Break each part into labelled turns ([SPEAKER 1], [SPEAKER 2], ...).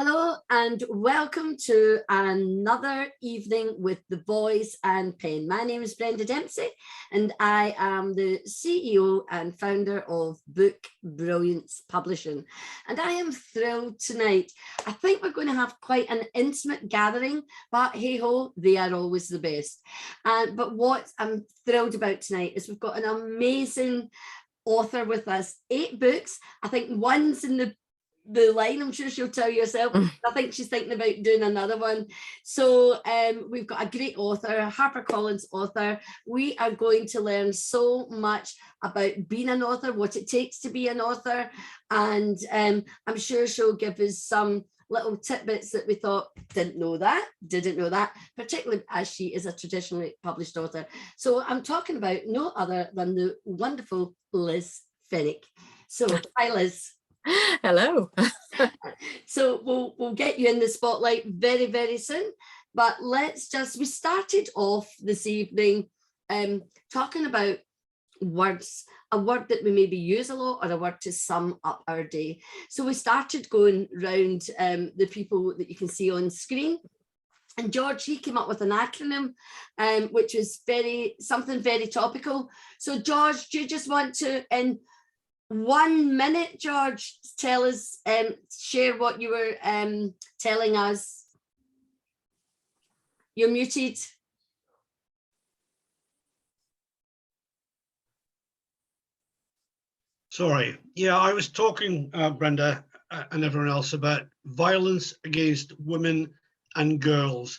[SPEAKER 1] Hello and welcome to another evening with the Boys and Pen. My name is Brenda Dempsey and I am the CEO and founder of Brilliance Publishing. And I am thrilled tonight. I think we're going to have quite an intimate gathering, but hey ho, they are always the best. But what I'm thrilled about tonight is we've got an amazing author with us, 8 books. I think one's in the line. I'm sure she'll tell you herself. I think she's thinking about doing another one. So we've got a great author, HarperCollins author. We are going to learn so much about being an author, what it takes to be an author, and I'm sure she'll give us some little tidbits that we thought didn't know that, particularly as she is a traditionally published author. So I'm talking about no other than the wonderful Liz Fenwick. So hi Liz.
[SPEAKER 2] Hello.
[SPEAKER 1] So we'll get you in the spotlight very, very soon. But we started off this evening talking about words, a word that we maybe use a lot or a word to sum up our day. So we started going round the people that you can see on screen. And George, he came up with an acronym, which was something very topical. So George, do you just want to, in 1 minute, George, tell us, share what you were telling us? You're muted.
[SPEAKER 3] Sorry. Yeah, I was talking, Brenda, and everyone else, about violence against women and girls,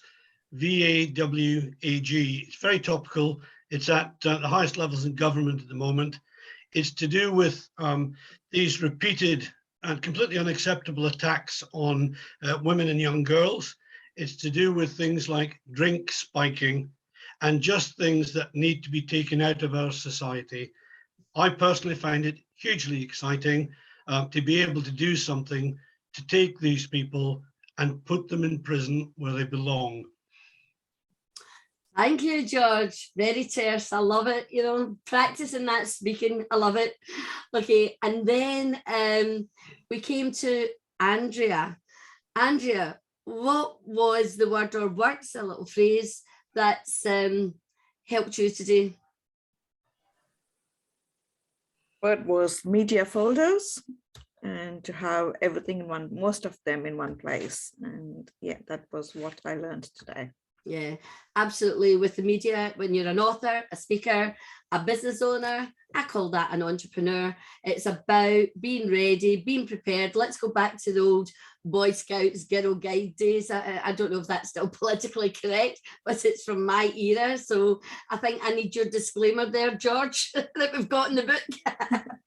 [SPEAKER 3] VAWAG. It's very topical. It's at the highest levels in government at the moment. It's to do with these repeated and completely unacceptable attacks on women and young girls. It's to do with things like drink spiking and just things that need to be taken out of our society. I personally find it hugely exciting to be able to do something to take these people and put them in prison where they belong.
[SPEAKER 1] Thank you, George. Very terse. I love it. You know, practicing that speaking. I love it. Okay. And then we came to Andrea. Andrea, what was the word or words, a little phrase that's helped you today?
[SPEAKER 2] What was media folders, and to have everything in one, most of them in one place. And yeah, that was what I learned today.
[SPEAKER 1] Yeah, absolutely. With the media, when you're an author, a speaker, a business owner, I call that an entrepreneur. It's about being ready, being prepared. Let's go back to the old Boy Scouts, Girl Guide days. I don't know if that's still politically correct, but it's from my era. So I think I need your disclaimer there, George, that we've got in the book.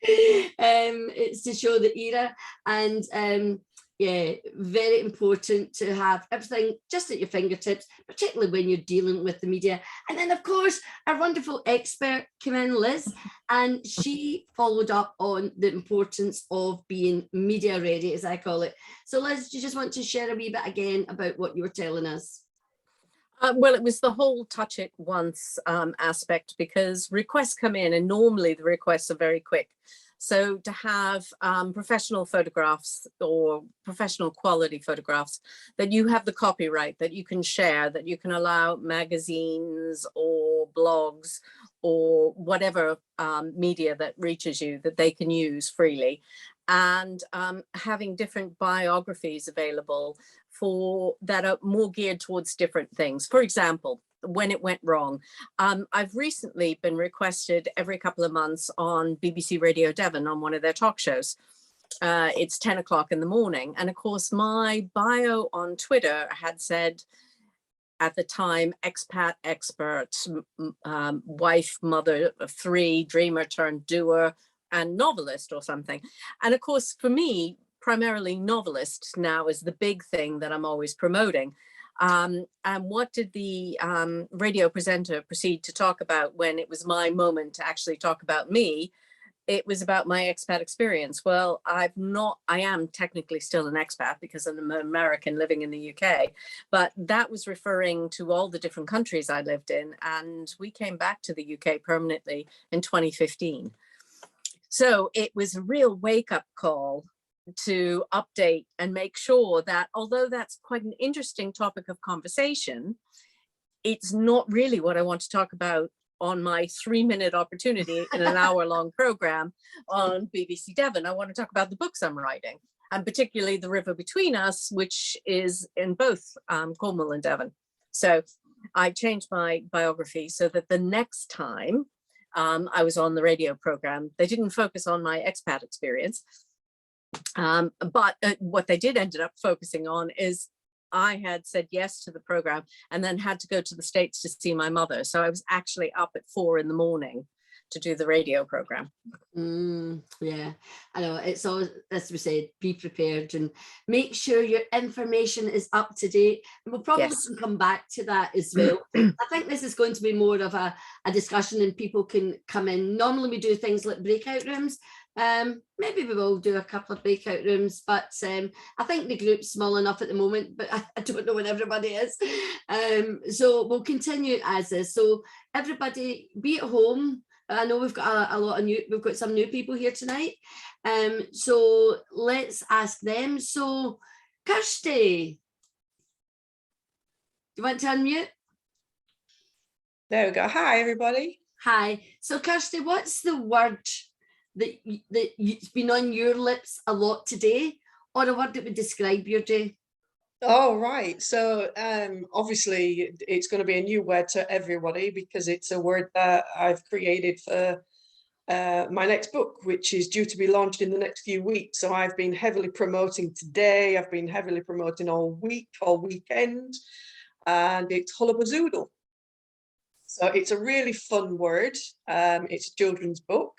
[SPEAKER 1] It's to show the era. And yeah, very important to have everything just at your fingertips, particularly when you're dealing with the media. And then, of course, our wonderful expert came in, Liz, and she followed up on the importance of being media ready, as I call it. So, Liz, do you just want to share a wee bit again about what you were telling us?
[SPEAKER 2] Well, it was the whole touch it once aspect, because requests come in and normally the requests are very quick. So to have professional photographs or professional quality photographs that you have the copyright, that you can share, that you can allow magazines or blogs or whatever media that reaches you, that they can use freely, and having different biographies available that are more geared towards different things. For example, when it went wrong. I've recently been requested every couple of months on BBC Radio Devon on one of their talk shows. It's 10 o'clock in the morning. And of course, my bio on Twitter had said, at the time, expat expert, wife, mother of 3, dreamer turned doer, and novelist or something. And of course, for me, primarily novelist now is the big thing that I'm always promoting. And what did the radio presenter proceed to talk about when it was my moment to actually talk about me? It was about my expat experience. Well, I am technically still an expat because I'm an American living in the UK, but that was referring to all the different countries I lived in. And we came back to the UK permanently in 2015. So it was a real wake-up call to update and make sure that, although that's quite an interesting topic of conversation, it's not really what I want to talk about on my 3-minute opportunity in an hour-long program on BBC Devon. I want to talk about the books I'm writing, and particularly The River Between Us, which is in both Cornwall and Devon. So I changed my biography so that the next time I was on the radio program, they didn't focus on my expat experience. But what they did ended up focusing on is I had said yes to the program and then had to go to the States to see my mother. So I was actually up at 4 a.m. to do the radio program.
[SPEAKER 1] Yeah, I know. It's always, as we said, be prepared and make sure your information is up to date. And we'll probably can come back to that as well. I think this is going to be more of a discussion and people can come in. Normally we do things like breakout rooms. Maybe we will do a couple of breakout rooms, but I think the group's small enough at the moment, but I don't know when everybody is. So we'll continue as is. So everybody be at home. I know we've got we've got some new people here tonight. So let's ask them. So Kirsty, do you want to unmute?
[SPEAKER 4] There we go. Hi, everybody.
[SPEAKER 1] Hi. So Kirsty, what's the word that's been on your lips a lot today, or a word that would describe your day?
[SPEAKER 4] Oh, right. So obviously it's going to be a new word to everybody because it's a word that I've created for my next book, which is due to be launched in the next few weeks. So I've been heavily promoting today. I've been heavily promoting all week, all weekend, and it's Hullabazoodle. So it's a really fun word. It's a children's book,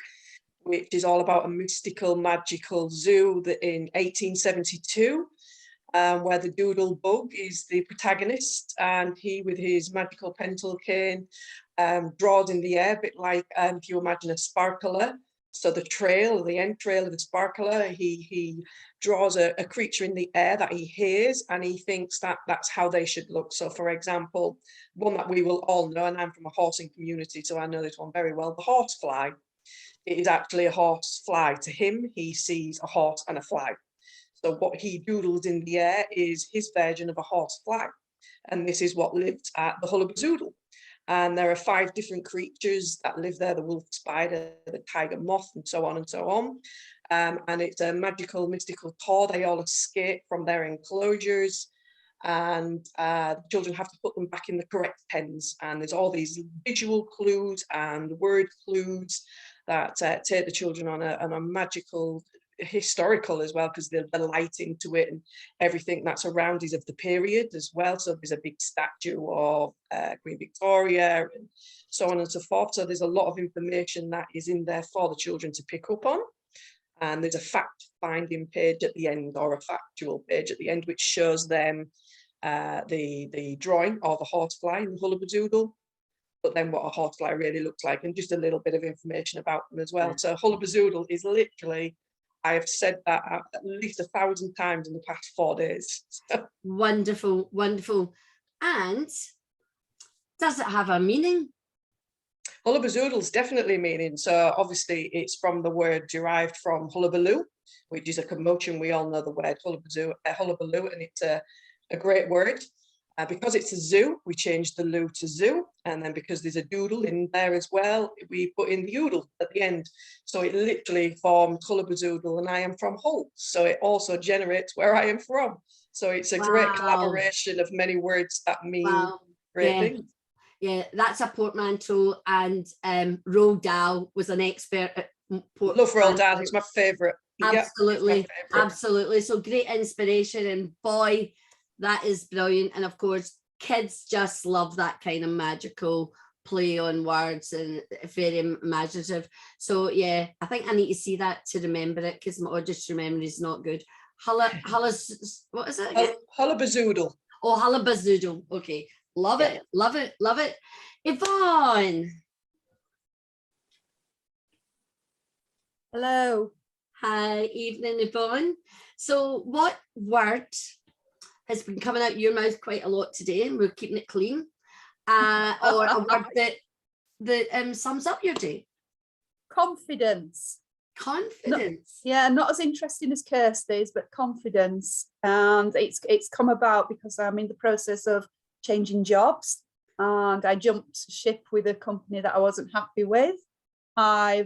[SPEAKER 4] which is all about a mystical, magical zoo that in 1872, where the doodle bug is the protagonist, and he, with his magical pencil cane, draws in the air, a bit like if you imagine a sparkler. So the trail, the end trail of the sparkler, he draws a creature in the air that he hears, and he thinks that that's how they should look. So, for example, one that we will all know, and I'm from a horsing community, so I know this one very well, the horsefly. It is actually a horsefly. To him, he sees a horse and a fly. So what he doodles in the air is his version of a horsefly. And this is what lives at the Hullabazoodle. And there are 5 different creatures that live there: the wolf spider, the tiger moth, and so on and so on. And it's a magical, mystical tour. They all escape from their enclosures, and the children have to put them back in the correct pens. And there's all these visual clues and word clues that take the children on a magical, historical as well, because the lighting to it and everything that's around is of the period as well. So there's a big statue of Queen Victoria and so on and so forth. So there's a lot of information that is in there for the children to pick up on. And there's a fact-finding page at the end, or a factual page at the end, which shows them the drawing of a horsefly in the Hullabazoodle, but then what a horsefly really looks like, and just a little bit of information about them as well. Yeah. So Hullabazoodle is literally, I have said that at least 1,000 times in the past 4 days.
[SPEAKER 1] Wonderful, wonderful. And does it have a meaning?
[SPEAKER 4] Hullabazoodle is definitely meaning. So obviously it's from the word derived from hullabaloo, which is a commotion. We all know the word hullabaloo, and it's a great word. Because it's a zoo, we changed the loo to zoo, and then because there's a doodle in there as well, we put in the oodle at the end. So it literally formed Hullabazoodle, and I am from Hull, so it also generates where I am from. So it's a great collaboration of many words that mean great things.
[SPEAKER 1] Yeah, that's a portmanteau, and Roald Dahl was an expert at portmanteau.
[SPEAKER 4] Love Roald Dahl, it's my favourite.
[SPEAKER 1] Absolutely,
[SPEAKER 4] yeah, my favourite.
[SPEAKER 1] Absolutely. So great inspiration, and boy, that is brilliant. And of course, kids just love that kind of magical play on words and very imaginative. So yeah, I think I need to see that to remember it, because my auditory memory is not good. What is it again?
[SPEAKER 4] Hullabazoodle.
[SPEAKER 1] Oh, Hullabazoodle. Okay. Love it, love it, love it. Yvonne.
[SPEAKER 5] Hello.
[SPEAKER 1] Hi, evening, Yvonne. So what word has been coming out your mouth quite a lot today, and we're keeping it clean, or a word that sums up your day?
[SPEAKER 5] Confidence.
[SPEAKER 1] Confidence.
[SPEAKER 5] Not as interesting as Kirsty's, but confidence. And it's come about because I'm in the process of changing jobs, and I jumped ship with a company that I wasn't happy with. My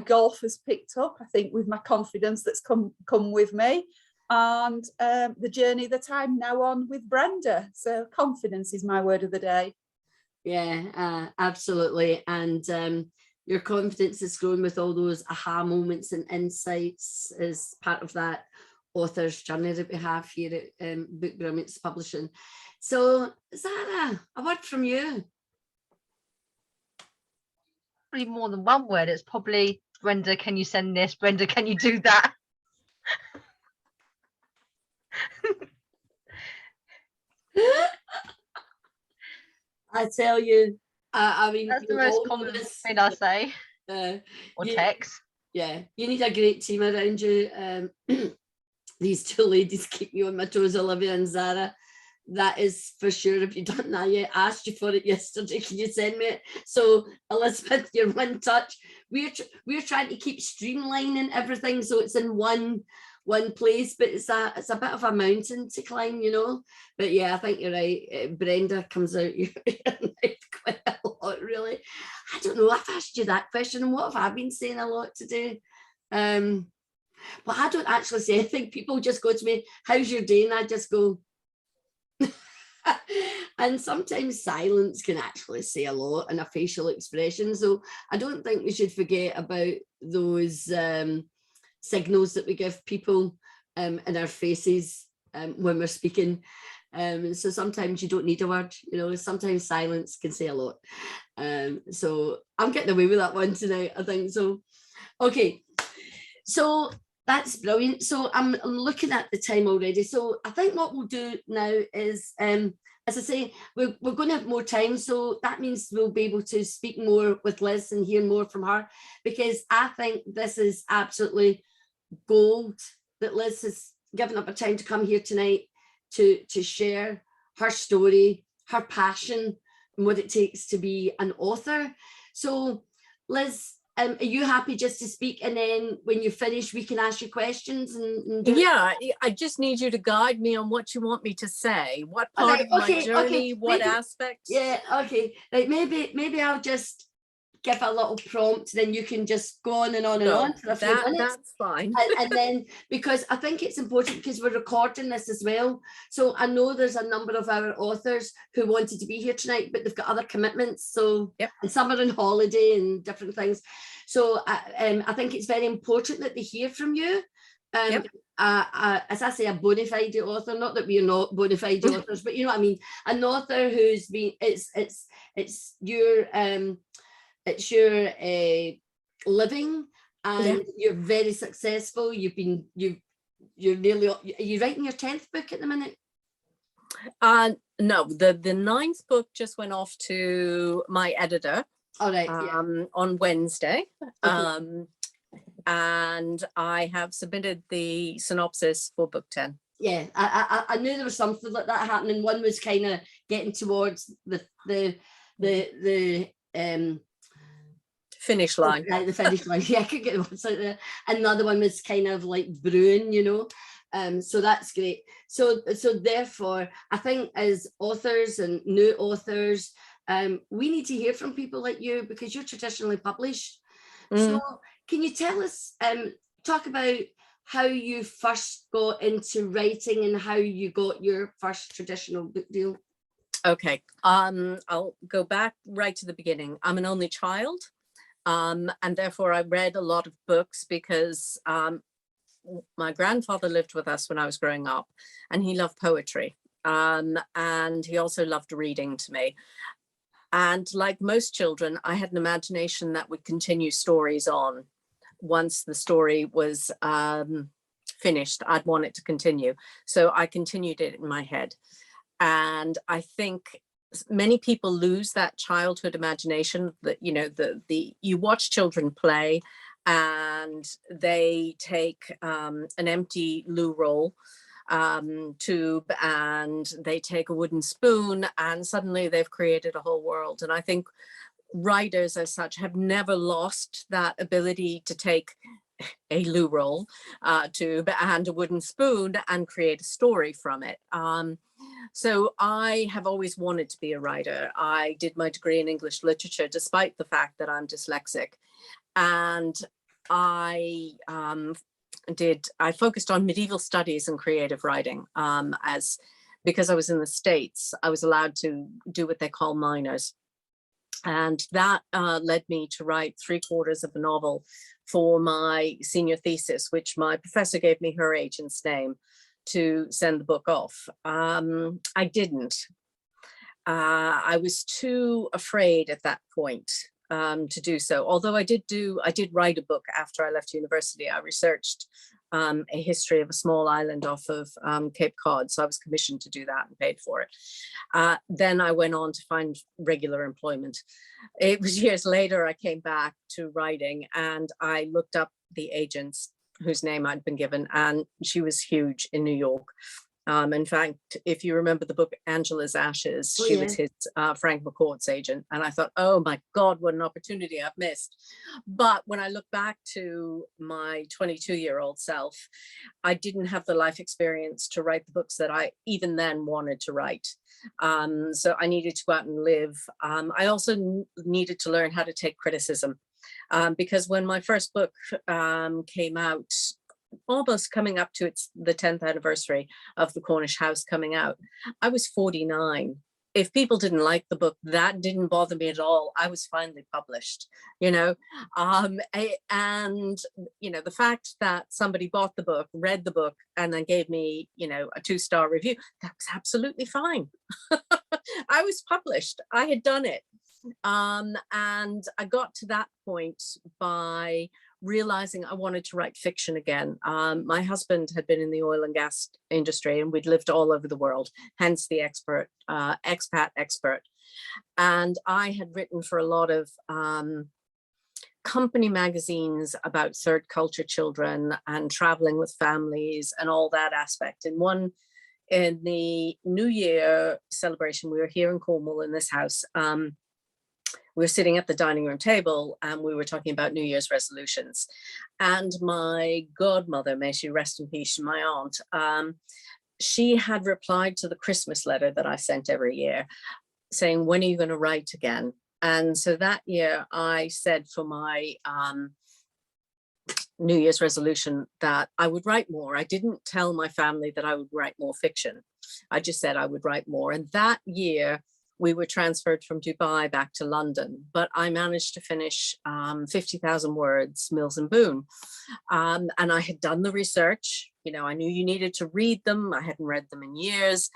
[SPEAKER 5] golf has picked up, I think, with my confidence that's come with me, and the journey that I'm now on with Brenda. So confidence is my word of the day.
[SPEAKER 1] Yeah, absolutely. And your confidence is grown with all those aha moments and insights as part of that author's journey that we have here at Brilliance Publishing. So, Zara, a word from you.
[SPEAKER 6] Probably more than one word. It's probably, Brenda, can you send this? Brenda, can you do that?
[SPEAKER 1] I tell you, I mean,
[SPEAKER 6] that's the most common thing I say. Or text.
[SPEAKER 1] Yeah, you need a great team around you. These two ladies keep me on my toes, Olivia and Zara. That is for sure. Have you done that yet? I asked you for it yesterday. Can you send me it? So Elizabeth, you're one touch. We're trying to keep streamlining everything so it's in one place, but it's a bit of a mountain to climb, you know. But yeah, I think you're right. Brenda comes out your quite a lot, really. I don't know. I've asked you that question, and what have I been saying a lot today? But I don't actually say anything. People just go to me, "How's your day?" And I just go. And sometimes silence can actually say a lot in a facial expression. So I don't think we should forget about those signals that we give people in our faces when we're speaking. So sometimes you don't need a word, you know, sometimes silence can say a lot. So I'm getting away with that one tonight, I think so. Okay, so that's brilliant. So I'm looking at the time already. So I think what we'll do now is, as I say, we're going to have more time. So that means we'll be able to speak more with Liz and hear more from her, because I think this is absolutely gold that Liz has given up her time to come here tonight to share her story, her passion, and what it takes to be an author. So Liz, are you happy just to speak, and then when you finish we can ask you questions and
[SPEAKER 2] yeah, I just need you to guide me on what you want me to say, what part of my journey, what
[SPEAKER 1] maybe,
[SPEAKER 2] aspect.
[SPEAKER 1] Yeah, okay, like maybe I'll just give a little prompt, then you can just go on and on and on for a few minutes.
[SPEAKER 2] That's fine.
[SPEAKER 1] and then, because I think it's important, because we're recording this as well, so I know there's a number of our authors who wanted to be here tonight, but they've got other commitments, so
[SPEAKER 2] yep.
[SPEAKER 1] And some are on holiday and different things, so I think it's very important that they hear from you. Yep. As I say, a bona fide author, not that we are not bona fide authors, but you know what I mean, an author who's been, it's your living, and you're very successful. You're nearly, are you writing your 10th book at the minute?
[SPEAKER 2] No, the 9th book just went off to my editor.
[SPEAKER 1] All right,
[SPEAKER 2] on Wednesday.
[SPEAKER 1] Okay.
[SPEAKER 2] And I have submitted the synopsis for book 10.
[SPEAKER 1] Yeah, I knew there was something like that happening. One was kind of getting towards the
[SPEAKER 2] finish line.
[SPEAKER 1] Right, the finish line. Yeah, I could get one like that. Another one was kind of like brewing, you know. So that's great. So therefore, I think as authors and new authors, we need to hear from people like you, because you're traditionally published. So can you tell us, talk about how you first got into writing and how you got your first traditional book deal?
[SPEAKER 2] Okay, I'll go back right to the beginning. I'm an only child. And therefore I read a lot of books because my grandfather lived with us when I was growing up, and he loved poetry. And he also loved reading to me. And like most children, I had an imagination that would continue stories on. Once the story was finished, I'd want it to continue. So I continued it in my head. And I think many people lose that childhood imagination, that, you know, you watch children play and they take an empty loo roll tube and they take a wooden spoon, and suddenly they've created a whole world. And I think writers as such have never lost that ability to take a loo roll tube and a wooden spoon and create a story from it. So I have always wanted to be a writer. I did my degree in English literature, despite the fact that I'm dyslexic. And I focused on medieval studies and creative writing because I was in the States, I was allowed to do what they call minors. And that led me to write 3/4 of a novel for my senior thesis, which my professor gave me her agent's name to send the book off. I didn't. I was too afraid at that point to do so. Although I did write a book after I left university. I researched a history of a small island off of Cape Cod. So I was commissioned to do that and paid for it. Then I went on to find regular employment. It was years later I came back to writing, and I looked up the agents whose name I'd been given, and she was huge in New York. In fact, if you remember the book Angela's Ashes, she was his Frank McCourt's agent. And I thought, oh my God, what an opportunity I've missed. But when I look back to my 22-year-old self, I didn't have the life experience to write the books that I even then wanted to write. So I needed to go out and live. I also needed to learn how to take criticism. Because when my first book came out, almost coming up to the 10th anniversary of The Cornish House coming out, I was 49. If people didn't like the book, that didn't bother me at all. I was finally published, you know. And you know, the fact that somebody bought the book, read the book, and then gave me, you know, a 2-star review, that was absolutely fine. I was published. I had done it. And I got to that point by realizing I wanted to write fiction again. My husband had been in the oil and gas industry, and we'd lived all over the world, hence the expat expert. And I had written for a lot of company magazines about third culture children and traveling with families and all that aspect. In the New Year celebration, we were here in Cornwall in this house. We were sitting at the dining room table and we were talking about New Year's resolutions. And my godmother, may she rest in peace, my aunt, she had replied to the Christmas letter that I sent every year saying, when are you going to write again? And so that year I said for my New Year's resolution that I would write more. I didn't tell my family that I would write more fiction. I just said I would write more. And that year, we were transferred from Dubai back to London, but I managed to finish 50,000 words, Mills and Boon. And I had done the research. You know, I knew you needed to read them. I hadn't read them in years.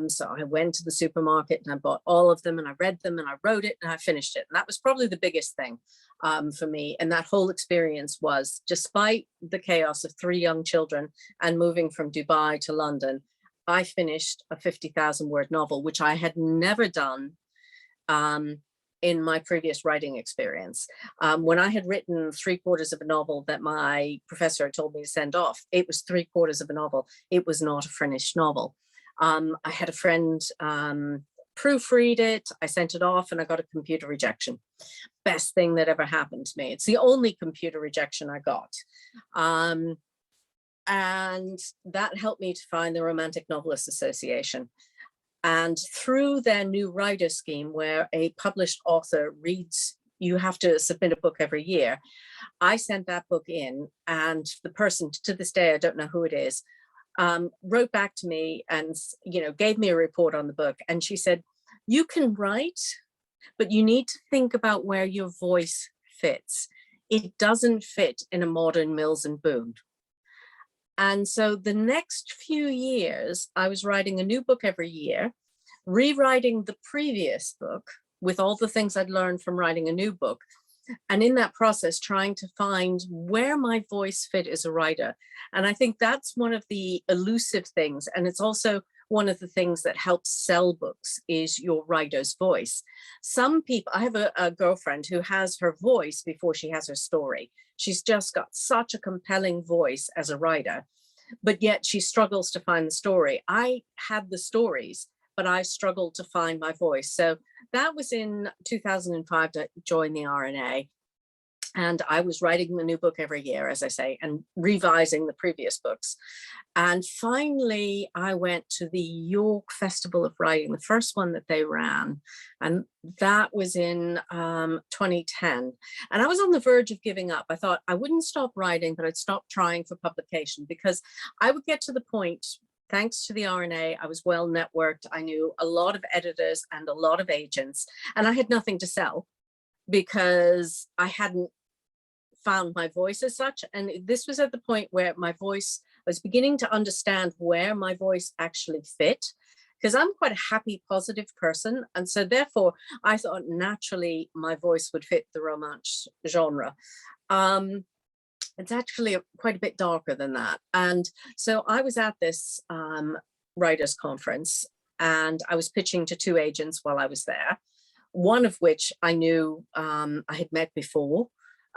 [SPEAKER 2] So I went to the supermarket and I bought all of them and I read them and I wrote it and I finished it. And that was probably the biggest thing for me. And that whole experience was, despite the chaos of 3 young children and moving from Dubai to London, I finished a 50,000 word novel, which I had never done in my previous writing experience. When I had written 3/4 of a novel that my professor had told me to send off, it was 3/4 of a novel. It was not a finished novel. I had a friend proofread it. I sent it off and I got a computer rejection. Best thing that ever happened to me. It's the only computer rejection I got. And that helped me to find the Romantic Novelists Association. And through their new writer scheme, where a published author reads, you have to submit a book every year. I sent that book in, and the person, to this day, I don't know who it is, wrote back to me and, you know, gave me a report on the book. And she said, you can write, but you need to think about where your voice fits. It doesn't fit in a modern Mills and Boon. And so the next few years, I was writing a new book every year, rewriting the previous book with all the things I'd learned from writing a new book. And in that process, trying to find where my voice fit as a writer. And I think that's one of the elusive things. And it's also one of the things that helps sell books is your writer's voice. Some people, I have a girlfriend who has her voice before she has her story. She's just got such a compelling voice as a writer, but yet she struggles to find the story. I had the stories, but I struggled to find my voice. So that was in 2005 to join the RNA. And I was writing a new book every year, as I say, and revising the previous books. And finally, I went to the York Festival of Writing, the first one that they ran. And that was in 2010. And I was on the verge of giving up. I thought I wouldn't stop writing, but I'd stop trying for publication, because I would get to the point, thanks to the RNA, I was well networked. I knew a lot of editors and a lot of agents, and I had nothing to sell because I hadn't found my voice as such. And this was at the point where my voice, I was beginning to understand where my voice actually fit, because I'm quite a happy, positive person. And so therefore, I thought naturally my voice would fit the romance genre. It's actually quite a bit darker than that. And so I was at this writers conference, and I was pitching to 2 agents while I was there, one of which I knew I had met before.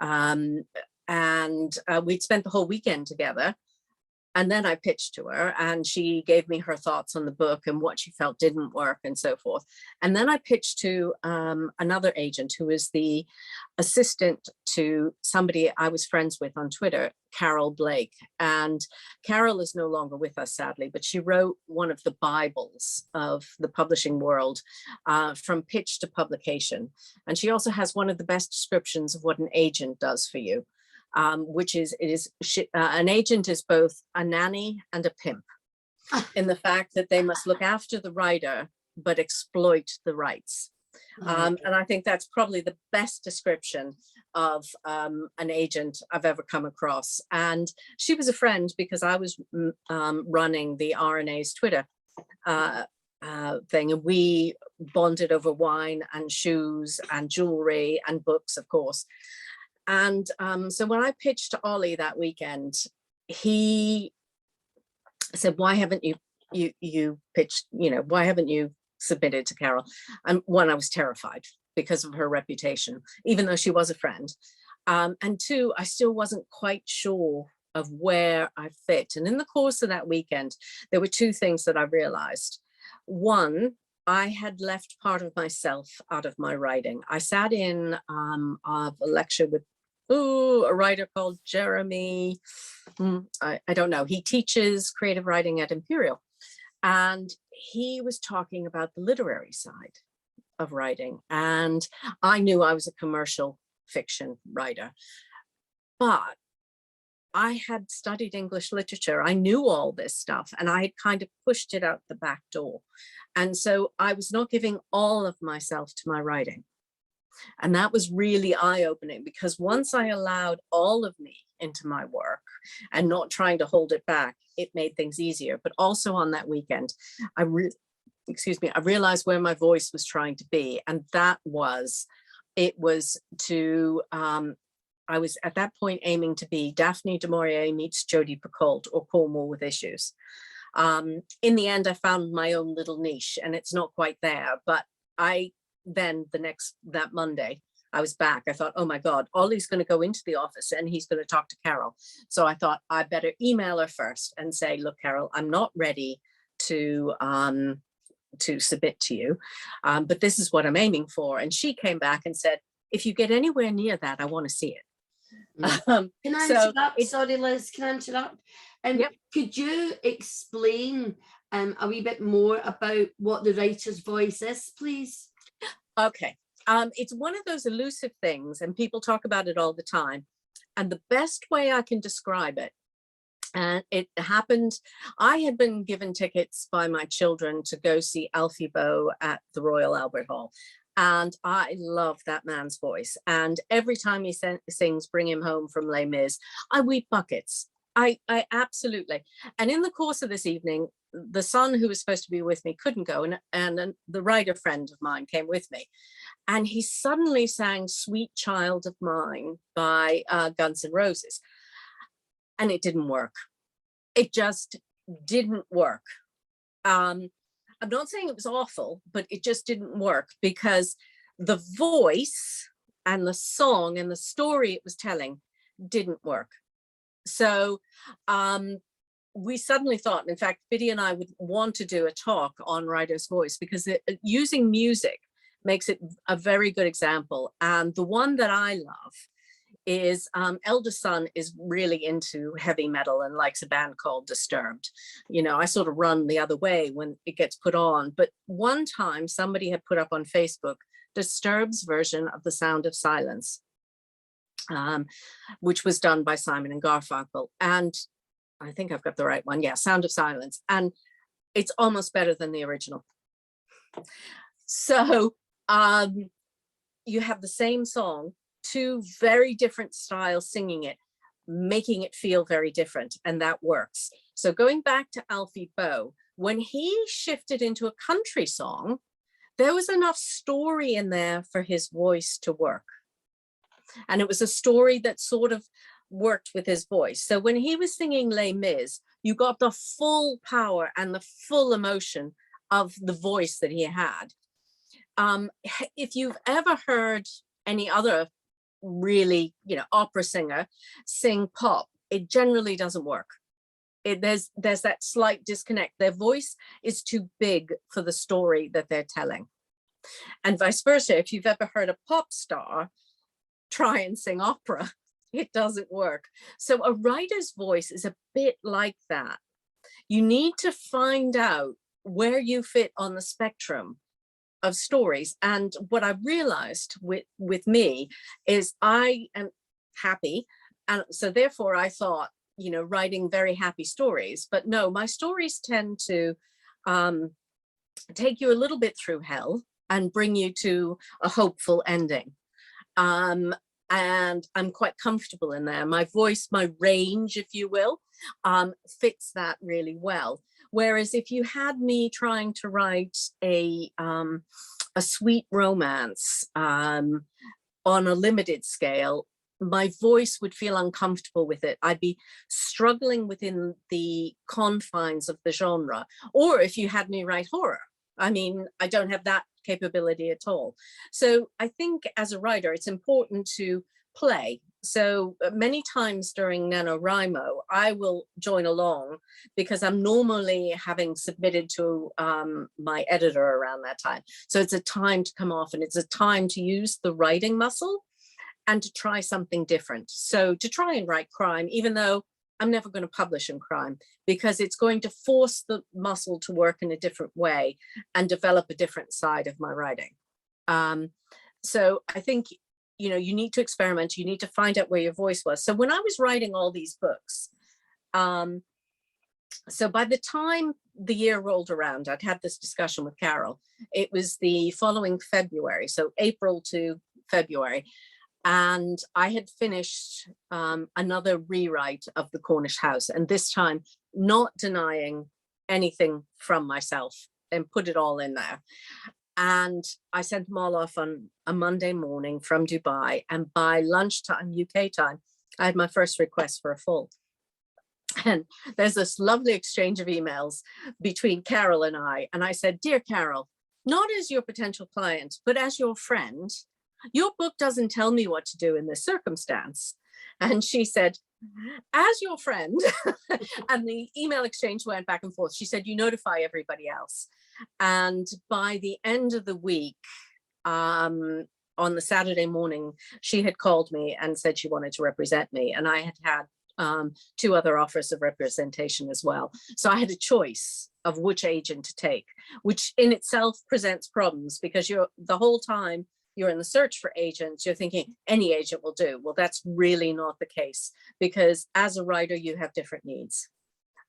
[SPEAKER 2] We'd spent the whole weekend together. And then I pitched to her, and she gave me her thoughts on the book and what she felt didn't work and so forth. And then I pitched to another agent who was the assistant to somebody I was friends with on Twitter, Carol Blake. And Carol is no longer with us, sadly, but she wrote one of the Bibles of the publishing world, from pitch to publication. And she also has one of the best descriptions of what an agent does for you. Which is, an agent is both a nanny and a pimp, in the fact that they must look after the writer, but exploit the rights. And I think that's probably the best description of an agent I've ever come across. And she was a friend because I was running the RNA's Twitter thing, and we bonded over wine and shoes and jewelry and books, of course. And so when I pitched to Ollie that weekend, he said, why haven't you pitched, why haven't you submitted to Carol? And one, I was terrified because of her reputation, even though she was a friend. And 2, I still wasn't quite sure of where I fit. And in the course of that weekend, there were 2 things that I realized. One, I had left part of myself out of my writing. I sat in a lecture with a writer called Jeremy, I don't know, he teaches creative writing at Imperial. And he was talking about the literary side of writing. And I knew I was a commercial fiction writer, but I had studied English literature. I knew all this stuff, and I had kind of pushed it out the back door. And so I was not giving all of myself to my writing. And that was really eye-opening, because once I allowed all of me into my work and not trying to hold it back, it made things easier. But also on that weekend, I realized where my voice was trying to be. And that was, I was at that point aiming to be Daphne du Maurier meets Jodi Picoult, or Cornwall with Issues. In the end, I found my own little niche, and it's not quite there, but that Monday, I was back. I thought, oh my God, Ollie's going to go into the office and he's going to talk to Carol. So I thought I better email her first and say, look, Carol, I'm not ready to submit to you, but this is what I'm aiming for. And she came back and said, if you get anywhere near that, I want to see it.
[SPEAKER 1] Can I interrupt? Sorry, Liz, can I interrupt?
[SPEAKER 2] Yep.
[SPEAKER 1] Could you explain a wee bit more about what the writer's voice is, please?
[SPEAKER 2] Okay. It's one of those elusive things, and people talk about it all the time. And the best way I can describe it, and it happened, I had been given tickets by my children to go see Alfie Boe at the Royal Albert Hall. And I love that man's voice. And every time he sings Bring Him Home from Les Mis, I weep buckets. I absolutely. And in the course of this evening, the son who was supposed to be with me couldn't go. And the writer friend of mine came with me. And he suddenly sang Sweet Child of Mine by Guns N' Roses. And it didn't work. It just didn't work. I'm not saying it was awful, but it just didn't work, because the voice and the song and the story it was telling didn't work. So we suddenly thought, in fact, Biddy and I would want to do a talk on writer's voice, because using music makes it a very good example. And the one that I love is eldest son is really into heavy metal and likes a band called Disturbed. You know, I sort of run the other way when it gets put on. But one time somebody had put up on Facebook Disturbed's version of The Sound of Silence, which was done by Simon and Garfunkel. And I think I've got the right one. Yeah, Sound of Silence. And it's almost better than the original. So you have the same song, two very different styles singing it, making it feel very different, and that works. So going back to Alfie Boe, when he shifted into a country song, there was enough story in there for his voice to work. And it was a story that sort of worked with his voice. So when he was singing Les Mis, you got the full power and the full emotion of the voice that he had. If you've ever heard any other really, you know, opera singer sing pop, it generally doesn't work. There's that slight disconnect. Their voice is too big for the story that they're telling. And vice versa, if you've ever heard a pop star try and sing opera, it doesn't work. So a writer's voice is a bit like that. You need to find out where you fit on the spectrum of stories. And what I've realized with me is I am happy. And so therefore I thought, you know, writing very happy stories, but no, my stories tend to take you a little bit through hell and bring you to a hopeful ending. And I'm quite comfortable in there. My voice, my range, if you will, fits that really well. Whereas if you had me trying to write a sweet romance on a limited scale, my voice would feel uncomfortable with it. I'd be struggling within the confines of the genre. Or if you had me write horror, I mean, I don't have that capability at all. So I think as a writer, it's important to play. So many times during NaNoWriMo, I will join along because I'm normally having submitted to my editor around that time. So it's a time to come off and it's a time to use the writing muscle and to try something different. So to try and write crime, even though I'm never going to publish in crime, because it's going to force the muscle to work in a different way and develop a different side of my writing. So I think, you know, you need to experiment, you need to find out where your voice was. So when I was writing all these books, so by the time the year rolled around, I'd had this discussion with Carol. It was the following February, so April to February. And I had finished another rewrite of The Cornish House, and this time not denying anything from myself and put it all in there. And I sent them all off on a Monday morning from Dubai. And by lunchtime, UK time, I had my first request for a full. And there's this lovely exchange of emails between Carol and I. And I said, "Dear Carol, not as your potential client, but as your friend, your book doesn't tell me what to do in this circumstance." And she said, "As your friend," and the email exchange went back and forth. She said, "You notify everybody else." And by the end of the week, on the Saturday morning, she had called me and said she wanted to represent me. And I had 2 other offers of representation as well. So I had a choice of which agent to take, which in itself presents problems because you're the whole time you're in the search for agents, you're thinking any agent will do. Well, that's really not the case because as a writer, you have different needs.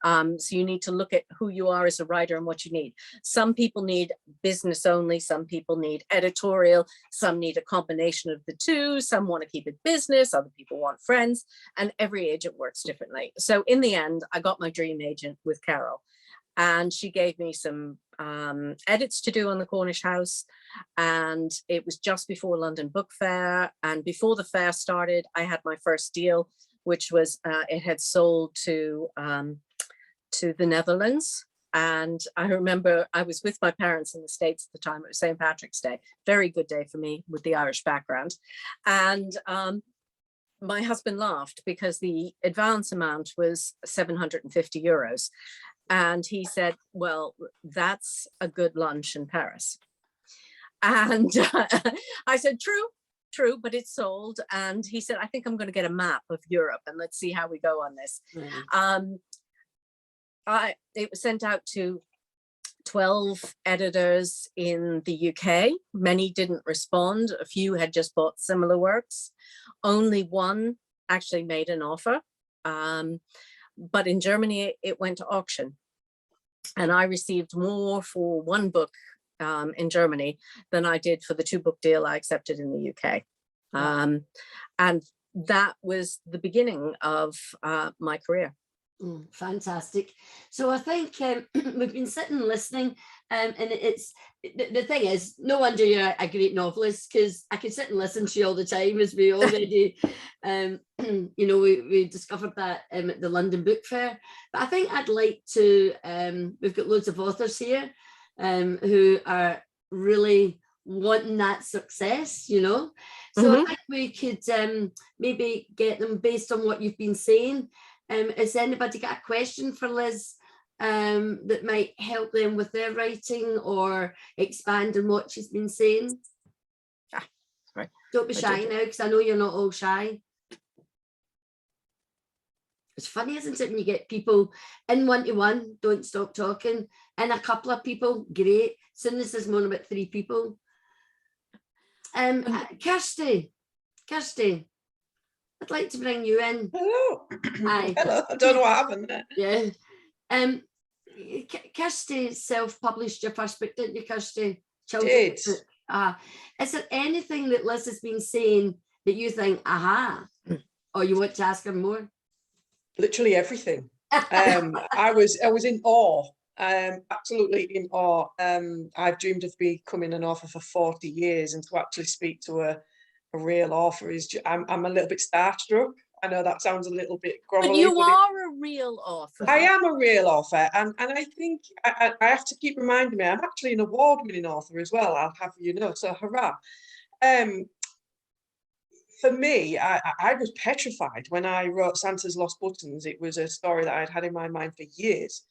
[SPEAKER 2] So you need to look at who you are as a writer and what you need. Some people need business only, some people need editorial, some need a combination of the two, some want to keep it business, other people want friends, and every agent works differently. So in the end, I got my dream agent with Carol, and she gave me some edits to do on The Cornish House, and it was just before London Book Fair, and before the fair started, I had my first deal, which was it had sold to the Netherlands. And I remember I was with my parents in the States at the time. It was St. Patrick's Day, very good day for me with the Irish background. And my husband laughed because the advance amount was 750 euros. And he said, "Well, that's a good lunch in Paris." And I said, true, but it's sold. And he said, I think I'm going to get a map of Europe and let's see how we go on this. It was sent out to 12 editors in the UK. Many didn't respond. A few had just bought similar works. Only one actually made an offer. But in Germany, it went to auction. And I received more for one book in Germany than I did for the 2-book deal I accepted in the UK. And that was the beginning of my career.
[SPEAKER 1] Fantastic. So I think we've been sitting listening, and it's the thing is, no wonder you're a great novelist, because I could sit and listen to you all the time, as we already you know, we discovered that at the London Book Fair. But I think I'd like to we've got loads of authors here who are really wanting that success, you know. So I think we could maybe get them based on what you've been saying. Has anybody got a question for Liz that might help them with their writing or expand on what she's been saying?
[SPEAKER 2] Sorry.
[SPEAKER 1] Don't be shy now, because I know you're not all shy. It's funny, isn't it, when you get people in one-to-one, don't stop talking, and a couple of people, great. As soon as there's more about 3 people. Kirsty, I'd like to bring you in.
[SPEAKER 4] Hello.
[SPEAKER 1] Hi.
[SPEAKER 4] Hello. I don't know what happened there.
[SPEAKER 1] Yeah. Kirsty self-published your first book, didn't you, Kirsty?
[SPEAKER 4] Did.
[SPEAKER 1] Book. Is there anything that Liz has been saying that you think, aha, or you want to ask her more?
[SPEAKER 4] Literally everything. I was in awe. Absolutely in awe. I've dreamed of becoming an author for 40 years, and to actually speak to a real author is I'm a little bit starstruck. I know that sounds a little bit grovelly.
[SPEAKER 2] But you are a real author.
[SPEAKER 4] I am a real author, and I think I have to keep reminding me, I'm actually an award-winning author as well, I'll have you know, so hurrah. For me, I was petrified when I wrote Santa's Lost Buttons. It was a story that I'd had in my mind for years.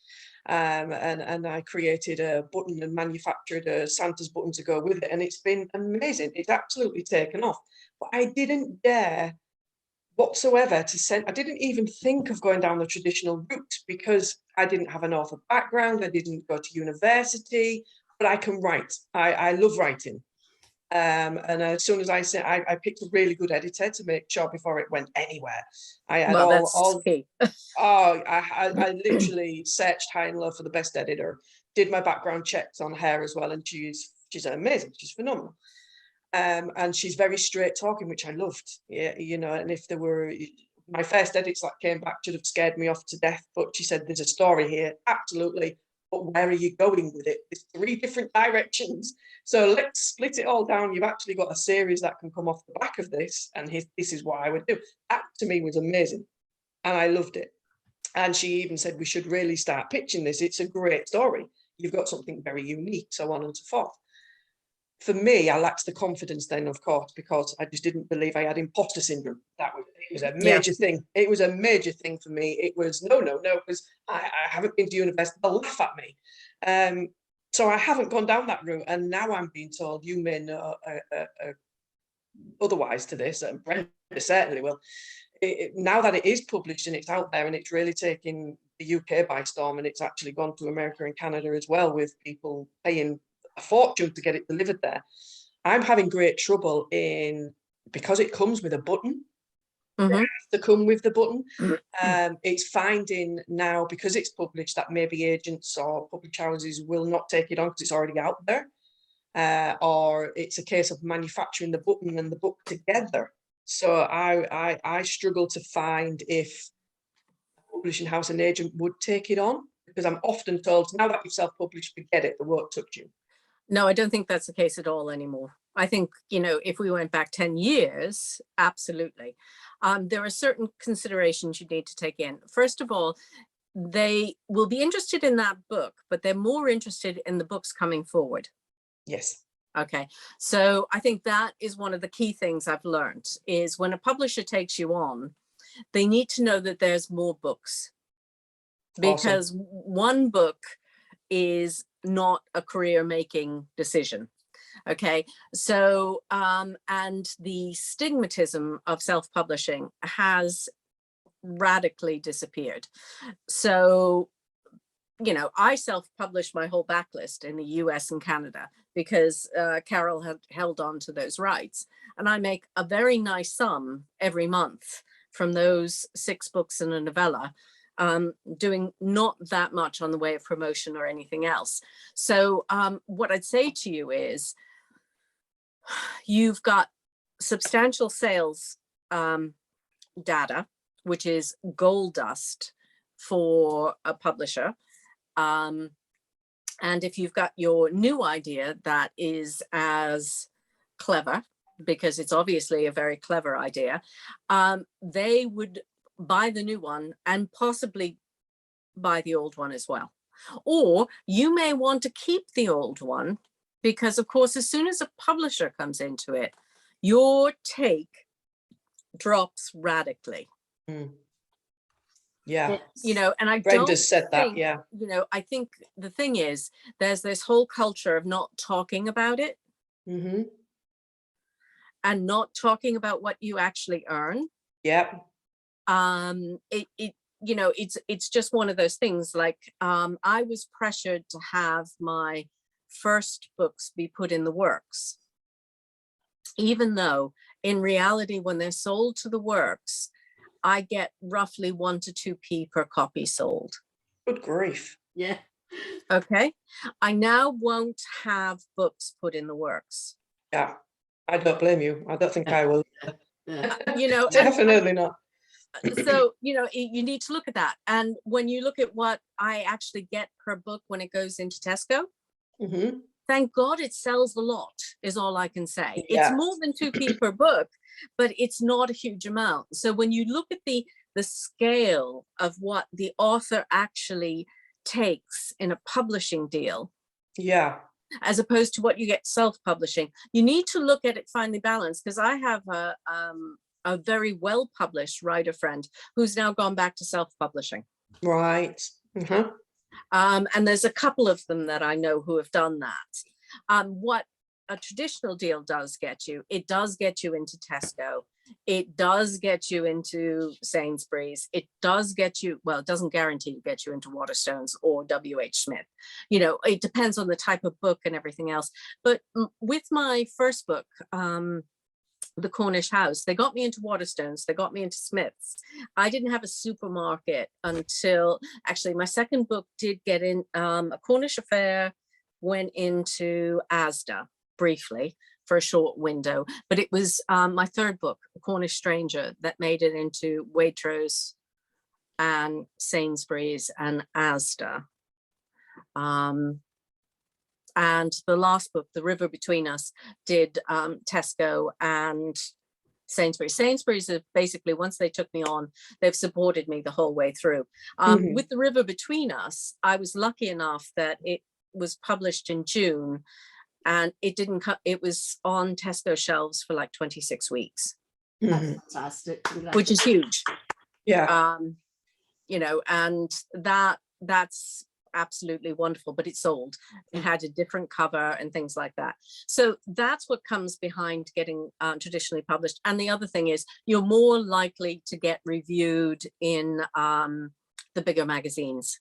[SPEAKER 4] And I created a button and manufactured a Santa's button to go with it. And it's been amazing. It's absolutely taken off. But I didn't dare whatsoever to send, I didn't even think of going down the traditional route, because I didn't have an author background. I didn't go to university, but I can write. I love writing. And as soon as I picked a really good editor to make sure before it went anywhere. I had I literally searched high and low for the best editor, did my background checks on her as well, and she's amazing, she's phenomenal. And she's very straight talking, which I loved. Yeah, you know, and if there were my first edits that came back should have scared me off to death, but she said there's a story here, absolutely. But where are you going with it? There's 3 different directions. So let's split it all down. You've actually got a series that can come off the back of this. And this is what I would do. That to me was amazing. And I loved it. And she even said, we should really start pitching this. It's a great story. You've got something very unique, so on and so forth. For me, I lacked the confidence then, of course, because I just didn't believe I had imposter syndrome. It was a major thing. It was a major thing for me. It was no, because I haven't been to university. They'll laugh at me. So I haven't gone down that route. And now I'm being told, you may know otherwise to this, and Brenda certainly will. Now that it is published and it's out there and it's really taking the UK by storm, and it's actually gone to America and Canada as well, with people paying a fortune to get it delivered there. I'm having great trouble because it comes with a button. It has to come with the button. It's finding now, because it's published, that maybe agents or public houses will not take it on because it's already out there, or it's a case of manufacturing the button and the book together. So I struggle to find if a publishing house and agent would take it on, because I'm often told, now that you've self-published, forget it, the won't touch you.
[SPEAKER 2] No, I don't think that's the case at all anymore. I think, you know, if we went back 10 years, absolutely. There are certain considerations you need to take in. First of all, they will be interested in that book, but they're more interested in the books coming forward.
[SPEAKER 4] Yes.
[SPEAKER 2] Okay. So I think that is one of the key things I've learned, is when a publisher takes you on, they need to know that there's more books. Because one book is not a career-making decision. Okay, so and the stigmatism of self-publishing has radically disappeared. So, you know, I self-published my whole backlist in the US and Canada because Carol had held on to those rights. And I make a very nice sum every month from those 6 books and a novella, doing not that much on the way of promotion or anything else. So what I'd say to you is, you've got substantial sales data, which is gold dust for a publisher. And if you've got your new idea that is as clever, because it's obviously a very clever idea, they would buy the new one and possibly buy the old one as well. Or you may want to keep the old one, because of course, as soon as a publisher comes into it, your take drops radically.
[SPEAKER 4] Mm. Yeah,
[SPEAKER 2] you know, and I
[SPEAKER 4] Brenda
[SPEAKER 2] don't
[SPEAKER 4] said that.
[SPEAKER 2] think,
[SPEAKER 4] Yeah,
[SPEAKER 2] you know, I think the thing is, there's this whole culture of not talking about it
[SPEAKER 4] mm-hmm.
[SPEAKER 2] and not talking about what you actually earn.
[SPEAKER 4] Yeah.
[SPEAKER 2] You know, it's just one of those things. Like, I was pressured to have my first books be put in the works, even though in reality, when they're sold to the works, I get roughly 1 to 2p per copy sold.
[SPEAKER 4] Good grief.
[SPEAKER 1] Yeah.
[SPEAKER 2] Okay. I now won't have books put in the works.
[SPEAKER 4] Yeah, I don't blame you. I don't think I will.
[SPEAKER 1] Yeah.
[SPEAKER 2] You know,
[SPEAKER 4] Definitely not.
[SPEAKER 2] So, you know, you need to look at that. And when you look at what I actually get per book when it goes into Tesco,
[SPEAKER 4] Mm-hmm.
[SPEAKER 2] thank God it sells a lot, is all I can say.
[SPEAKER 4] Yeah.
[SPEAKER 2] It's more than 2p per book, but it's not a huge amount. So when you look at the scale of what the author actually takes in a publishing deal,
[SPEAKER 4] Yeah.
[SPEAKER 2] as opposed to what you get self-publishing, you need to look at it finely balanced. Because I have a very well published writer friend who's now gone back to self-publishing.
[SPEAKER 4] Right. Mm-hmm.
[SPEAKER 2] And there's a couple of them that I know who have done that. What a traditional deal does get you, it does get you into Tesco. It does get you into Sainsbury's. It does get you, well, it doesn't guarantee to get you into Waterstones or WH Smith. You know, it depends on the type of book and everything else. But with my first book, The Cornish House, they got me into Waterstones, they got me into Smith's. I didn't have a supermarket until, actually my second book did get in, A Cornish Affair went into Asda briefly for a short window, but it was my third book, A Cornish Stranger, that made it into Waitrose and Sainsbury's and Asda. And the last book, The River Between Us, did Tesco and Sainsbury's. Sainsbury's have basically, once they took me on, they've supported me the whole way through.
[SPEAKER 4] Mm-hmm.
[SPEAKER 2] With The River Between Us, I was lucky enough that it was published in June, and it didn't it was on Tesco shelves for like 26 weeks.
[SPEAKER 1] That's
[SPEAKER 4] Mm-hmm.
[SPEAKER 1] fantastic.
[SPEAKER 2] Which is huge.
[SPEAKER 4] Yeah.
[SPEAKER 2] You know, and that's absolutely wonderful, but it sold. It had a different cover and things like that. So that's what comes behind getting traditionally published. And the other thing is, you're more likely to get reviewed in the bigger magazines.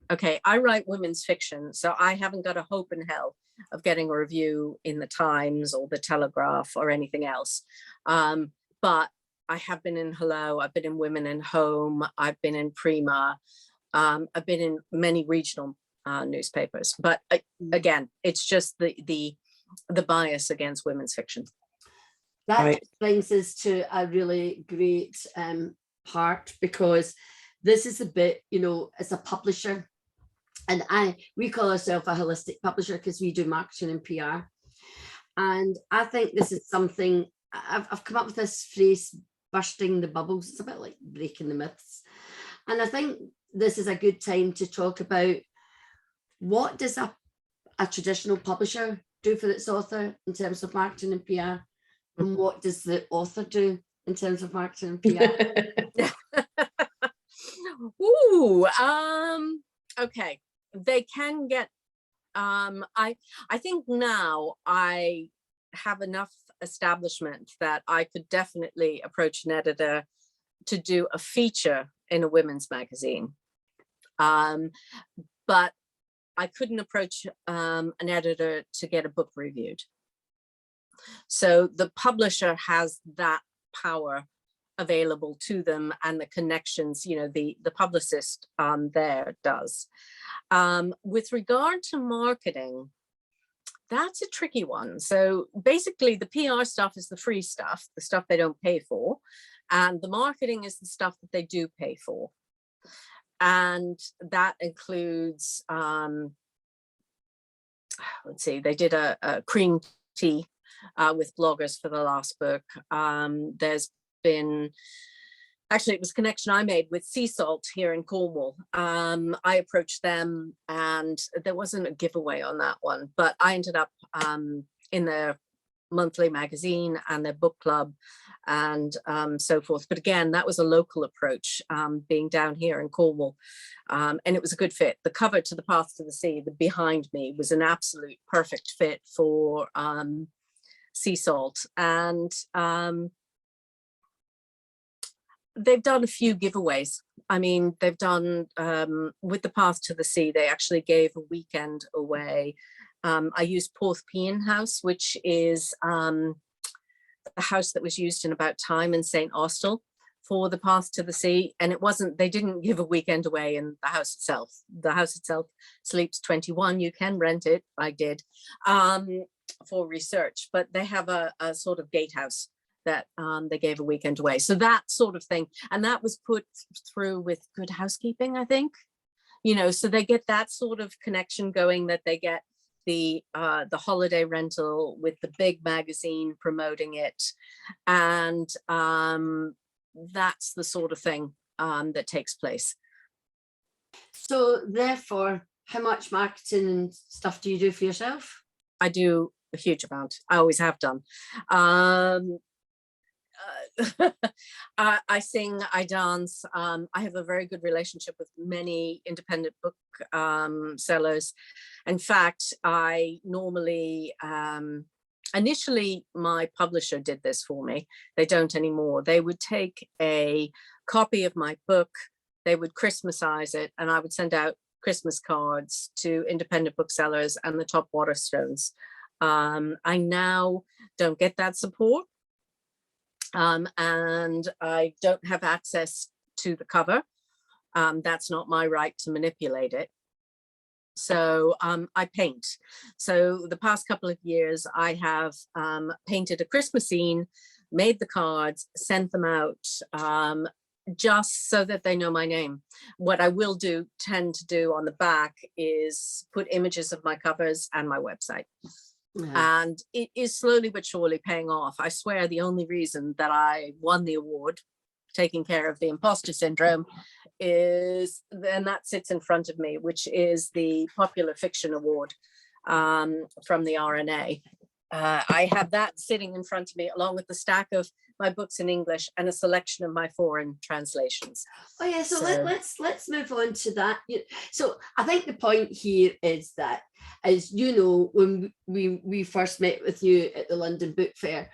[SPEAKER 2] Okay, I write women's fiction, so I haven't got a hope in hell of getting a review in the Times or the Telegraph or anything else. But I have been in Hello, I've been in Women in Home, I've been in Prima, I've been in many regional newspapers. But again, it's just the bias against women's fiction.
[SPEAKER 1] That
[SPEAKER 4] Right.
[SPEAKER 1] brings us to a really great part, because this is a bit, you know, as a publisher, and we call ourselves a holistic publisher because we do marketing and PR. And I think this is something, I've come up with this phrase, bursting the bubbles. It's a bit like breaking the myths. And I think this is a good time to talk about, what does a traditional publisher do for its author in terms of marketing and PR? And what does the author do in terms of marketing and PR?
[SPEAKER 2] Ooh, okay. They can get I think now I have enough establishment that I could definitely approach an editor to do a feature in a women's magazine. But I couldn't approach an editor to get a book reviewed. So the publisher has that power available to them, and the connections, you know, the publicist there does. With regard to marketing, that's a tricky one. So basically the PR stuff is the free stuff, the stuff they don't pay for, and the marketing is the stuff that they do pay for. And that includes, let's see, they did a cream tea with bloggers for the last book. There's been, actually it was a connection I made with Sea Salt here in Cornwall. I approached them and there wasn't a giveaway on that one, but I ended up in their monthly magazine and their book club and so forth. But again, that was a local approach, being down here in Cornwall, and it was a good fit. The cover to The Path to the Sea, the behind me, was an absolute perfect fit for Sea Salt. And they've done a few giveaways. I mean, they've done, with The Path to the Sea, they actually gave a weekend away. I used Porthpean House, which is the house that was used in About Time in St. Austell for The Path to the Sea. And it wasn't, they didn't give a weekend away in the house itself. The house itself sleeps 21. You can rent it. I did, for research, but they have a sort of gatehouse that they gave a weekend away. So that sort of thing. And that was put through with Good Housekeeping, I think, you know, so they get that sort of connection going, that they get the holiday rental with the big magazine promoting it. And that's the sort of thing that takes place.
[SPEAKER 1] So therefore, how much marketing and stuff do you do for yourself?
[SPEAKER 2] I do a huge amount. I always have done. I sing, I dance. I have a very good relationship with many independent book sellers. In fact, I normally, initially my publisher did this for me. They don't anymore. They would take a copy of my book, they would Christmasize it, and I would send out Christmas cards to independent booksellers and the top Waterstones. I now don't get that support. And I don't have access to the cover. That's not my right to manipulate it. So I paint. So the past couple of years, I have painted a Christmas scene, made the cards, sent them out, just so that they know my name. What I will tend to do on the back is put images of my covers and my website. And it is slowly but surely paying off. I swear the only reason that I won the award, taking care of the imposter syndrome, is, and that sits in front of me, which is the Popular Fiction Award from the RNA. I have that sitting in front of me, along with the stack of my books in English and a selection of my foreign translations.
[SPEAKER 1] Oh yeah, so let's move on to that. So I think the point here is that, as you know, when we first met with you at the London Book Fair,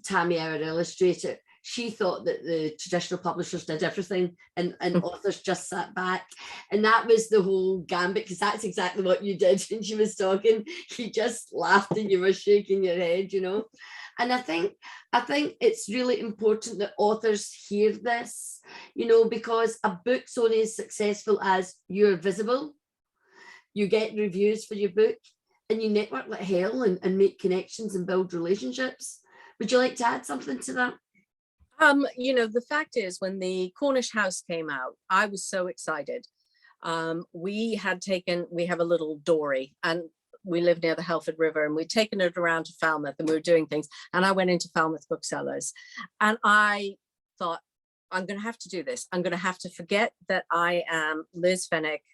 [SPEAKER 1] Tammy, our illustrator, she thought that the traditional publishers did everything and authors just sat back. And that was the whole gambit, because that's exactly what you did when she was talking. You just laughed and you were shaking your head, you know. And I think it's really important that authors hear this, you know, because a book's only as successful as you're visible, you get reviews for your book, and you network like hell and make connections and build relationships. Would you like to add something to that?
[SPEAKER 2] You know, the fact is, when the Cornish House came out, I was so excited. We have a little dory, and we live near the Helford River, and we'd taken it around to Falmouth, and we were doing things. And I went into Falmouth booksellers, and I thought, I'm going to have to do this. I'm going to have to forget that I am Liz Fenwick,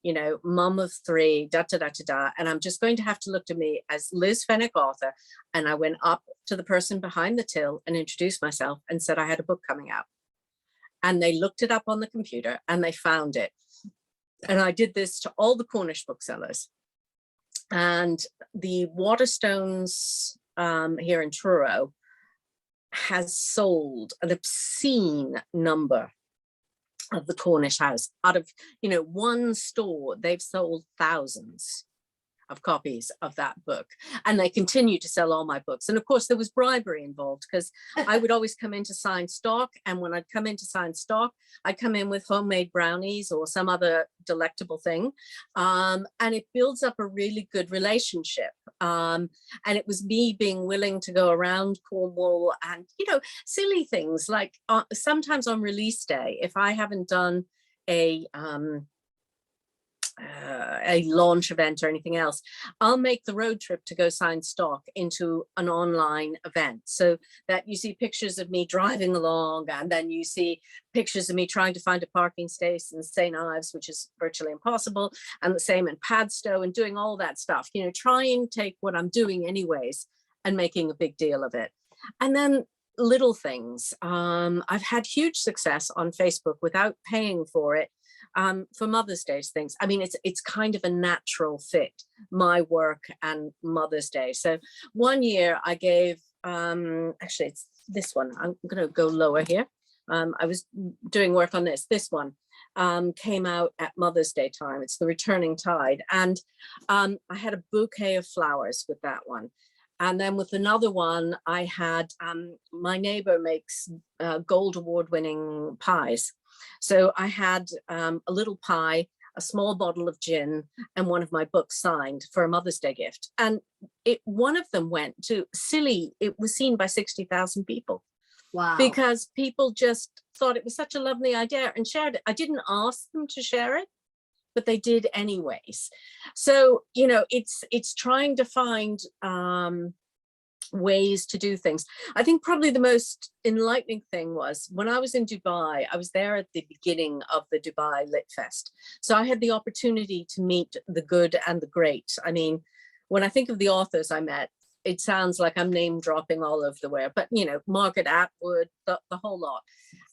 [SPEAKER 2] you know, mum of 3, and I'm just going to have to look to me as Liz Fenwick, author. And I went up to the person behind the till and introduced myself and said I had a book coming out. And they looked it up on the computer and they found it. And I did this to all the Cornish booksellers. And the Waterstones here in Truro has sold an obscene number of the Cornish House. Out of, you know, one store, they've sold thousands of copies of that book, and they continue to sell all my books. And of course there was bribery involved, because I would always come in to sign stock, and when I'd come in to sign stock, I'd come in with homemade brownies or some other delectable thing, and it builds up a really good relationship. And it was me being willing to go around Cornwall and, you know, silly things like sometimes on release day, if I haven't done a launch event or anything else, I'll make the road trip to go sign stock into an online event, so that you see pictures of me driving along, and then you see pictures of me trying to find a parking space in St. Ives, which is virtually impossible, and the same in Padstow, and doing all that stuff, you know, try and take what I'm doing anyways and making a big deal of it. And then little things, I've had huge success on Facebook without paying for it, for Mother's Day things. I mean, it's kind of a natural fit, my work and Mother's Day. So one year I gave, actually it's this one, I'm gonna go lower here. I was doing work on this one, came out at Mother's Day time. It's The Returning Tide. And I had a bouquet of flowers with that one. And then with another one, I had, my neighbor makes gold award-winning pies. So I had a little pie, a small bottle of gin, and one of my books signed for a Mother's Day gift. And one of them went to it was seen by 60,000 people.
[SPEAKER 1] Wow.
[SPEAKER 2] Because people just thought it was such a lovely idea and shared it. I didn't ask them to share it, but they did anyways. So, you know, it's trying to find ways to do things. I think probably the most enlightening thing was when I was in Dubai. I was there at the beginning of the Dubai Lit Fest. So I had the opportunity to meet the good and the great. I mean, when I think of the authors I met, it sounds like I'm name dropping all over the way, but you know, Margaret Atwood, the whole lot.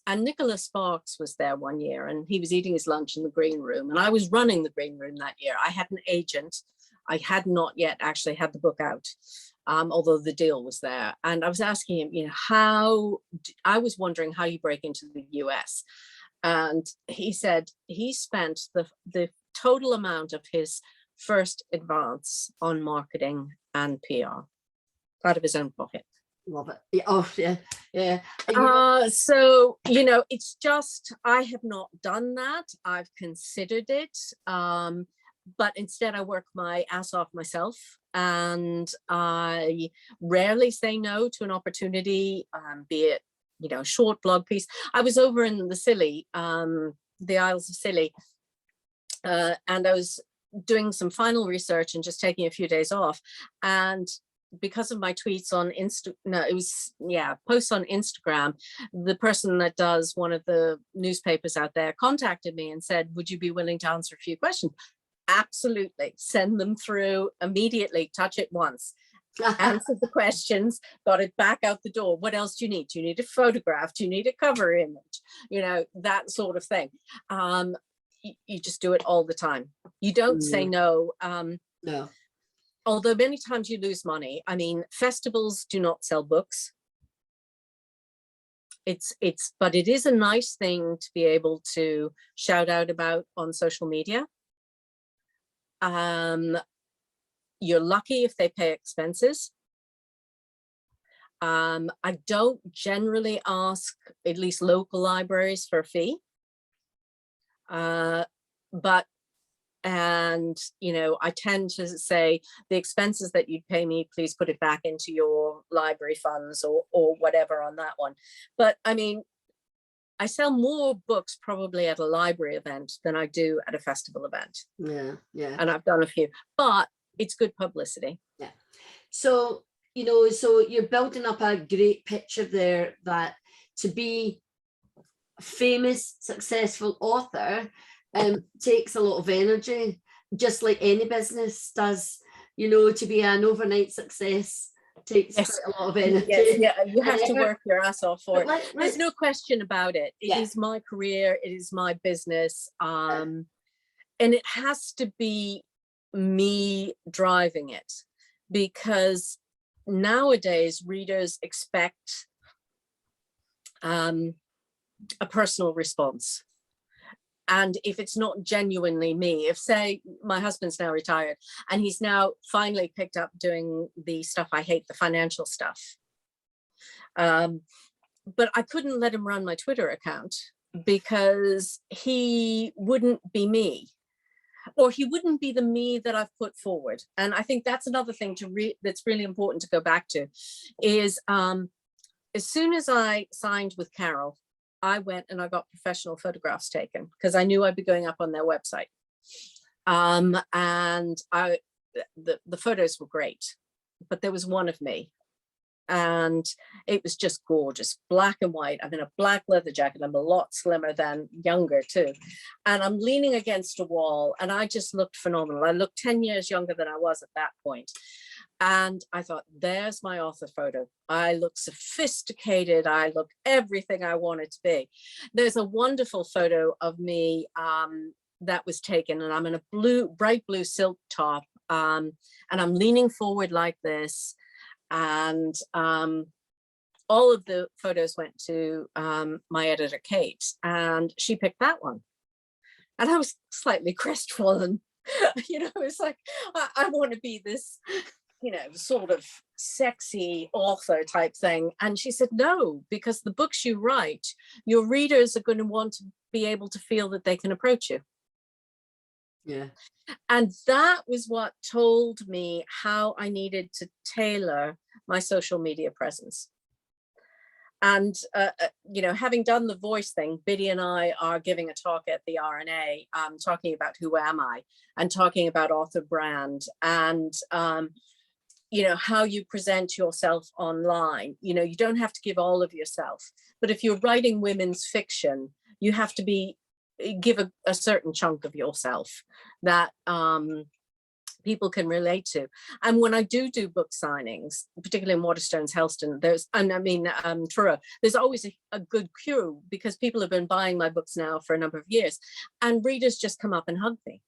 [SPEAKER 2] And Nicholas Sparks was there one year, and he was eating his lunch in the green room, and I was running the green room that year. I had an agent. I had not yet actually had the book out, although the deal was there. And I was asking him, you know, I was wondering how you break into the US. And he said he spent the total amount of his first advance on marketing and PR out of his own pocket.
[SPEAKER 1] Love it. Yeah. Oh, yeah, yeah.
[SPEAKER 2] So, you know, it's just, I have not done that. I've considered it, but instead I work my ass off myself, and I rarely say no to an opportunity, be it, you know, short blog piece. I was over in the Scilly, the Isles of Scilly, and I was doing some final research and just taking a few days off. And because of my tweets on posts on Instagram, the person that does one of the newspapers out there contacted me and said, would you be willing to answer a few questions? Absolutely. Send them through immediately. Touch it once. Answered the questions, got it back out the door. What else do you need? Do you need a photograph? Do you need a cover image? You know, that sort of thing. You just do it all the time. You don't say no.
[SPEAKER 1] No.
[SPEAKER 2] Although many times you lose money. I mean, festivals do not sell books. But it is a nice thing to be able to shout out about on social media. You're lucky if they pay expenses. I don't generally ask, at least local libraries, for a fee. And you know, I tend to say the expenses that you'd pay me, please put it back into your library funds or whatever on that one. But I mean, I sell more books probably at a library event than I do at a festival event.
[SPEAKER 1] Yeah, yeah.
[SPEAKER 2] And I've done a few, but it's good publicity.
[SPEAKER 1] Yeah. So, you know, so you're building up a great picture there that to be a famous, successful author takes a lot of energy, just like any business does. You know, to be an overnight success takes quite a lot of energy.
[SPEAKER 2] Yes, yeah, you have to work your ass off for it. There's no question about it. It is my career. It is my business. And it has to be me driving it, because nowadays readers expect a personal response. And if it's not genuinely me, if say my husband's now retired and he's now finally picked up doing the stuff I hate, the financial stuff. But I couldn't let him run my Twitter account because he wouldn't be me, or he wouldn't be the me that I've put forward. And I think that's another thing that's really important to go back to is as soon as I signed with Carol, I went and I got professional photographs taken because I knew I'd be going up on their website. And the photos were great, but there was one of me. And it was just gorgeous, black and white. I'm in a black leather jacket. I'm a lot slimmer than younger too. And I'm leaning against a wall and I just looked phenomenal. I looked 10 years younger than I was at that point. And I thought, there's my author photo. I look sophisticated. I look everything I wanted to be. There's a wonderful photo of me that was taken, and I'm in a bright blue silk top, and I'm leaning forward like this. And all of the photos went to my editor, Kate, and she picked that one. And I was slightly crestfallen. You know, it's like, I want to be this, you know, sort of sexy author type thing. And she said, no, because the books you write, your readers are going to want to be able to feel that they can approach you.
[SPEAKER 1] Yeah. And
[SPEAKER 2] that was what told me how I needed to tailor my social media presence. And, you know, having done the voice thing, Biddy and I are giving a talk at the RNA, talking about who am I, and talking about author brand, and, you know, how you present yourself online. You know, you don't have to give all of yourself, but if you're writing women's fiction, you have to give a certain chunk of yourself that people can relate to. And when I do book signings, particularly in Waterstones, Helston, Truro, there's always a good queue because people have been buying my books now for a number of years, and readers just come up and hug me.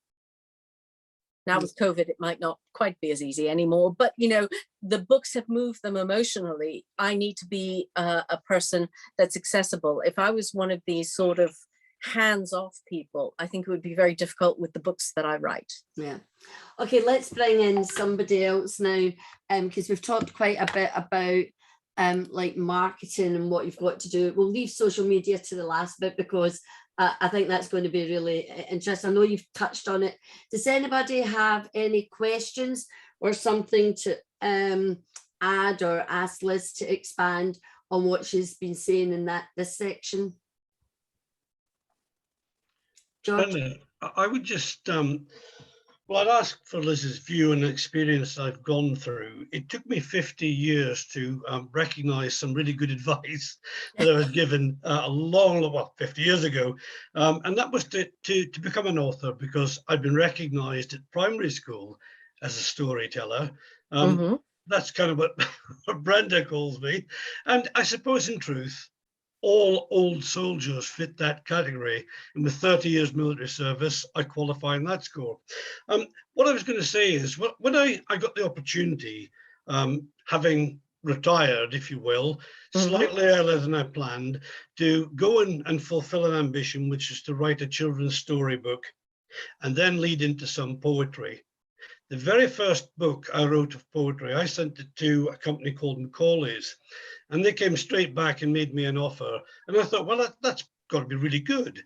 [SPEAKER 2] Now with COVID, it might not quite be as easy anymore, but you know, the books have moved them emotionally. I need to be a person that's accessible. If I was one of these sort of hands-off people, I think it would be very difficult with the books that I write.
[SPEAKER 1] Yeah. Okay, let's bring in somebody else now, because we've talked quite a bit about like marketing and what you've got to do. We'll leave social media to the last bit because I think that's going to be really interesting. I know you've touched on it. Does anybody have any questions or something to add or ask Liz to expand on what she's been saying in this section? George?
[SPEAKER 3] Brenda, I would just, well, I'd ask for Liz's view and experience I've gone through. It took me 50 years to recognize some really good advice that I was given well, 50 years ago. And that was to become an author, because I'd been recognized at primary school as a storyteller. That's kind of what Brenda calls me. And I suppose in truth, all old soldiers fit that category, and with 30 years military service, I qualify in that score. What I was going to say is, when I got the opportunity, having retired, if you will, slightly earlier than I planned, to go and fulfill an ambition, which is to write a children's storybook and then lead into some poetry. The very first book I wrote of poetry, I sent it to a company called Macaulay's, and they came straight back and made me an offer. And I thought, well, that's got to be really good.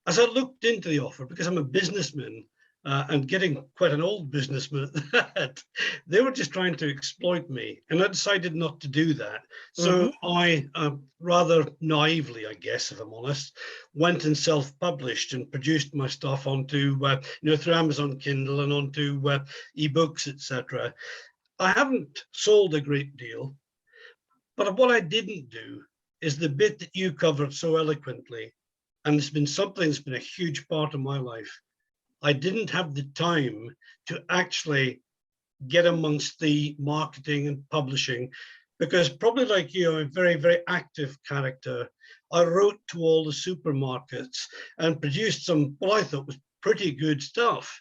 [SPEAKER 3] As I looked into the offer, because I'm a businessman and getting quite an old businessman at that, they were just trying to exploit me. And I decided not to do that. So I, rather naively, I guess, if I'm honest, went and self-published and produced my stuff onto, through Amazon Kindle and onto ebooks, etc. I haven't sold a great deal. But what I didn't do is the bit that you covered so eloquently, and it's been something that's been a huge part of my life. I didn't have the time to actually get amongst the marketing and publishing, because probably like you, I'm a very, very active character. I wrote to all the supermarkets and produced some, what I thought was pretty good stuff.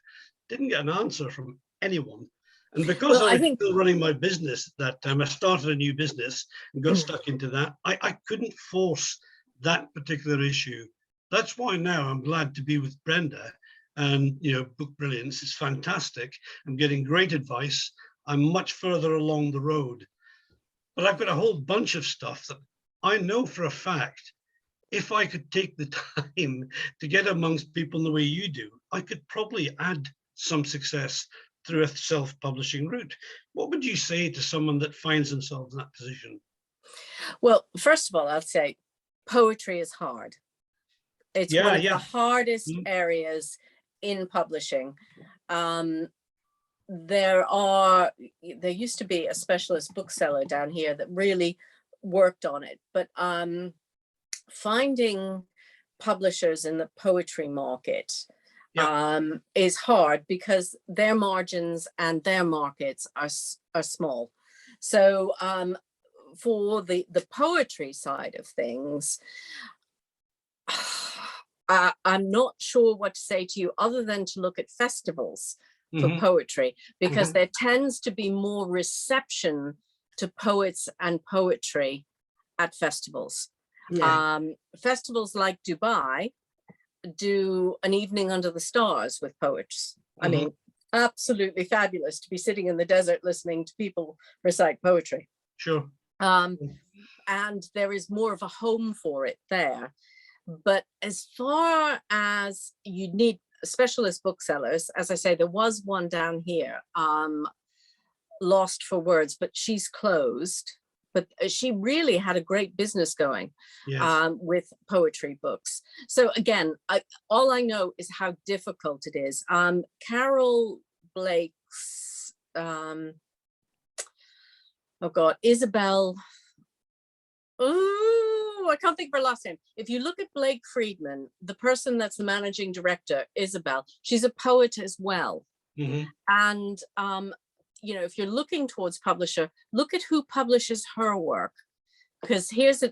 [SPEAKER 3] didn't get an answer from anyone. And because I was still running my business at that time, I started a new business and got stuck into that. I couldn't force that particular issue. That's why now I'm glad to be with Brenda. And, you know, Book Brilliance is fantastic. I'm getting great advice. I'm much further along the road. But I've got a whole bunch of stuff that I know for a fact, if I could take the time to get amongst people in the way you do, I could probably add some success through a self-publishing route. What would you say to someone that finds themselves in that position?
[SPEAKER 2] Well, first of all, I'll say poetry is hard. It's one of the hardest areas in publishing. There used to be a specialist bookseller down here that really worked on it, but finding publishers in the poetry market is hard because their margins and their markets are small. So for the poetry side of things, I'm not sure what to say to you other than to look at festivals for poetry, because there tends to be more reception to poets and poetry at festivals. Festivals like Dubai do an evening under the stars with poets. I mean, absolutely fabulous to be sitting in the desert listening to people recite poetry.
[SPEAKER 3] Sure.
[SPEAKER 2] And there is more of a home for it there. But as far as you need specialist booksellers, as I say, there was one down here, Lost for Words, but she's closed. But she really had a great business going with poetry books. So again, all I know is how difficult it is. Carol Blake's, Isabel, I can't think of her last name. If you look at Blake Friedman, the person that's the managing director, Isabel, she's a poet as well. And you know, if you're looking towards publisher, look at who publishes her work, because here's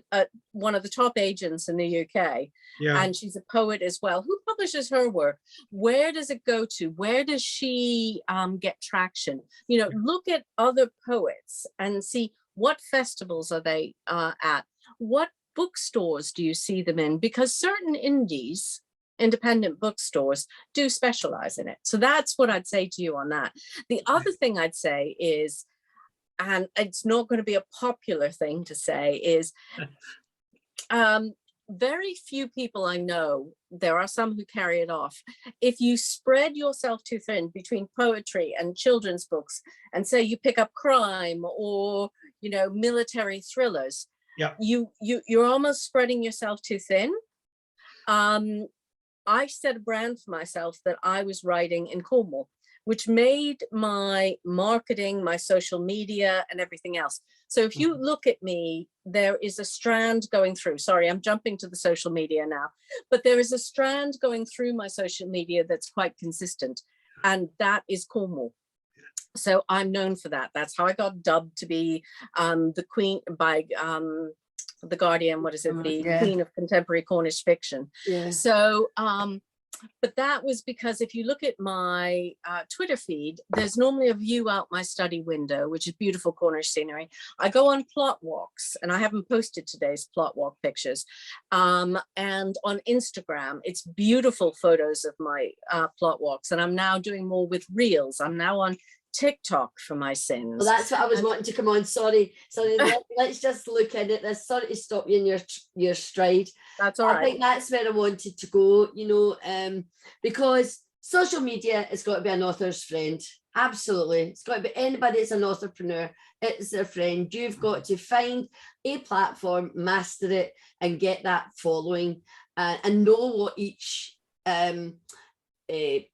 [SPEAKER 2] one of the top agents in the UK, and she's a poet as well. Who publishes her work? Where does it go to? Where does she get traction? You know, look at other poets and see what festivals are they at? What bookstores do you see them in? Because certain independent bookstores do specialize in it. So that's what I'd say to you on that. The other thing I'd say is, and it's not going to be a popular thing to say, is very few people I know, there are some who carry it off. If you spread yourself too thin between poetry and children's books and say you pick up crime or, you know, military thrillers, you're almost spreading yourself too thin. I set a brand for myself that I was writing in Cornwall, which made my marketing, my social media and everything else. So if you look at me, there is a strand going through, sorry, I'm jumping to the social media now, but there is a strand going through my social media that's quite consistent, and that is Cornwall. So I'm known for that. That's how I got dubbed to be the queen by The Guardian, what is it, the queen of contemporary Cornish fiction. So but that was because if you look at my Twitter feed, there's normally a view out my study window, which is beautiful Cornish scenery. I go on plot walks, and I haven't posted today's plot walk pictures, and on Instagram it's beautiful photos of my plot walks, and I'm now doing more with reels. I'm now on TikTok for my sins.
[SPEAKER 1] Well, that's what I was wanting to come on. Sorry. Let's just look at it. Sorry to stop you in your stride.
[SPEAKER 2] That's all right.
[SPEAKER 1] I think that's where I wanted to go, you know, because social media has got to be an author's friend. Absolutely. It's got to be anybody that's an entrepreneur. It's their friend. You've got to find a platform, master it, and get that following, and know what each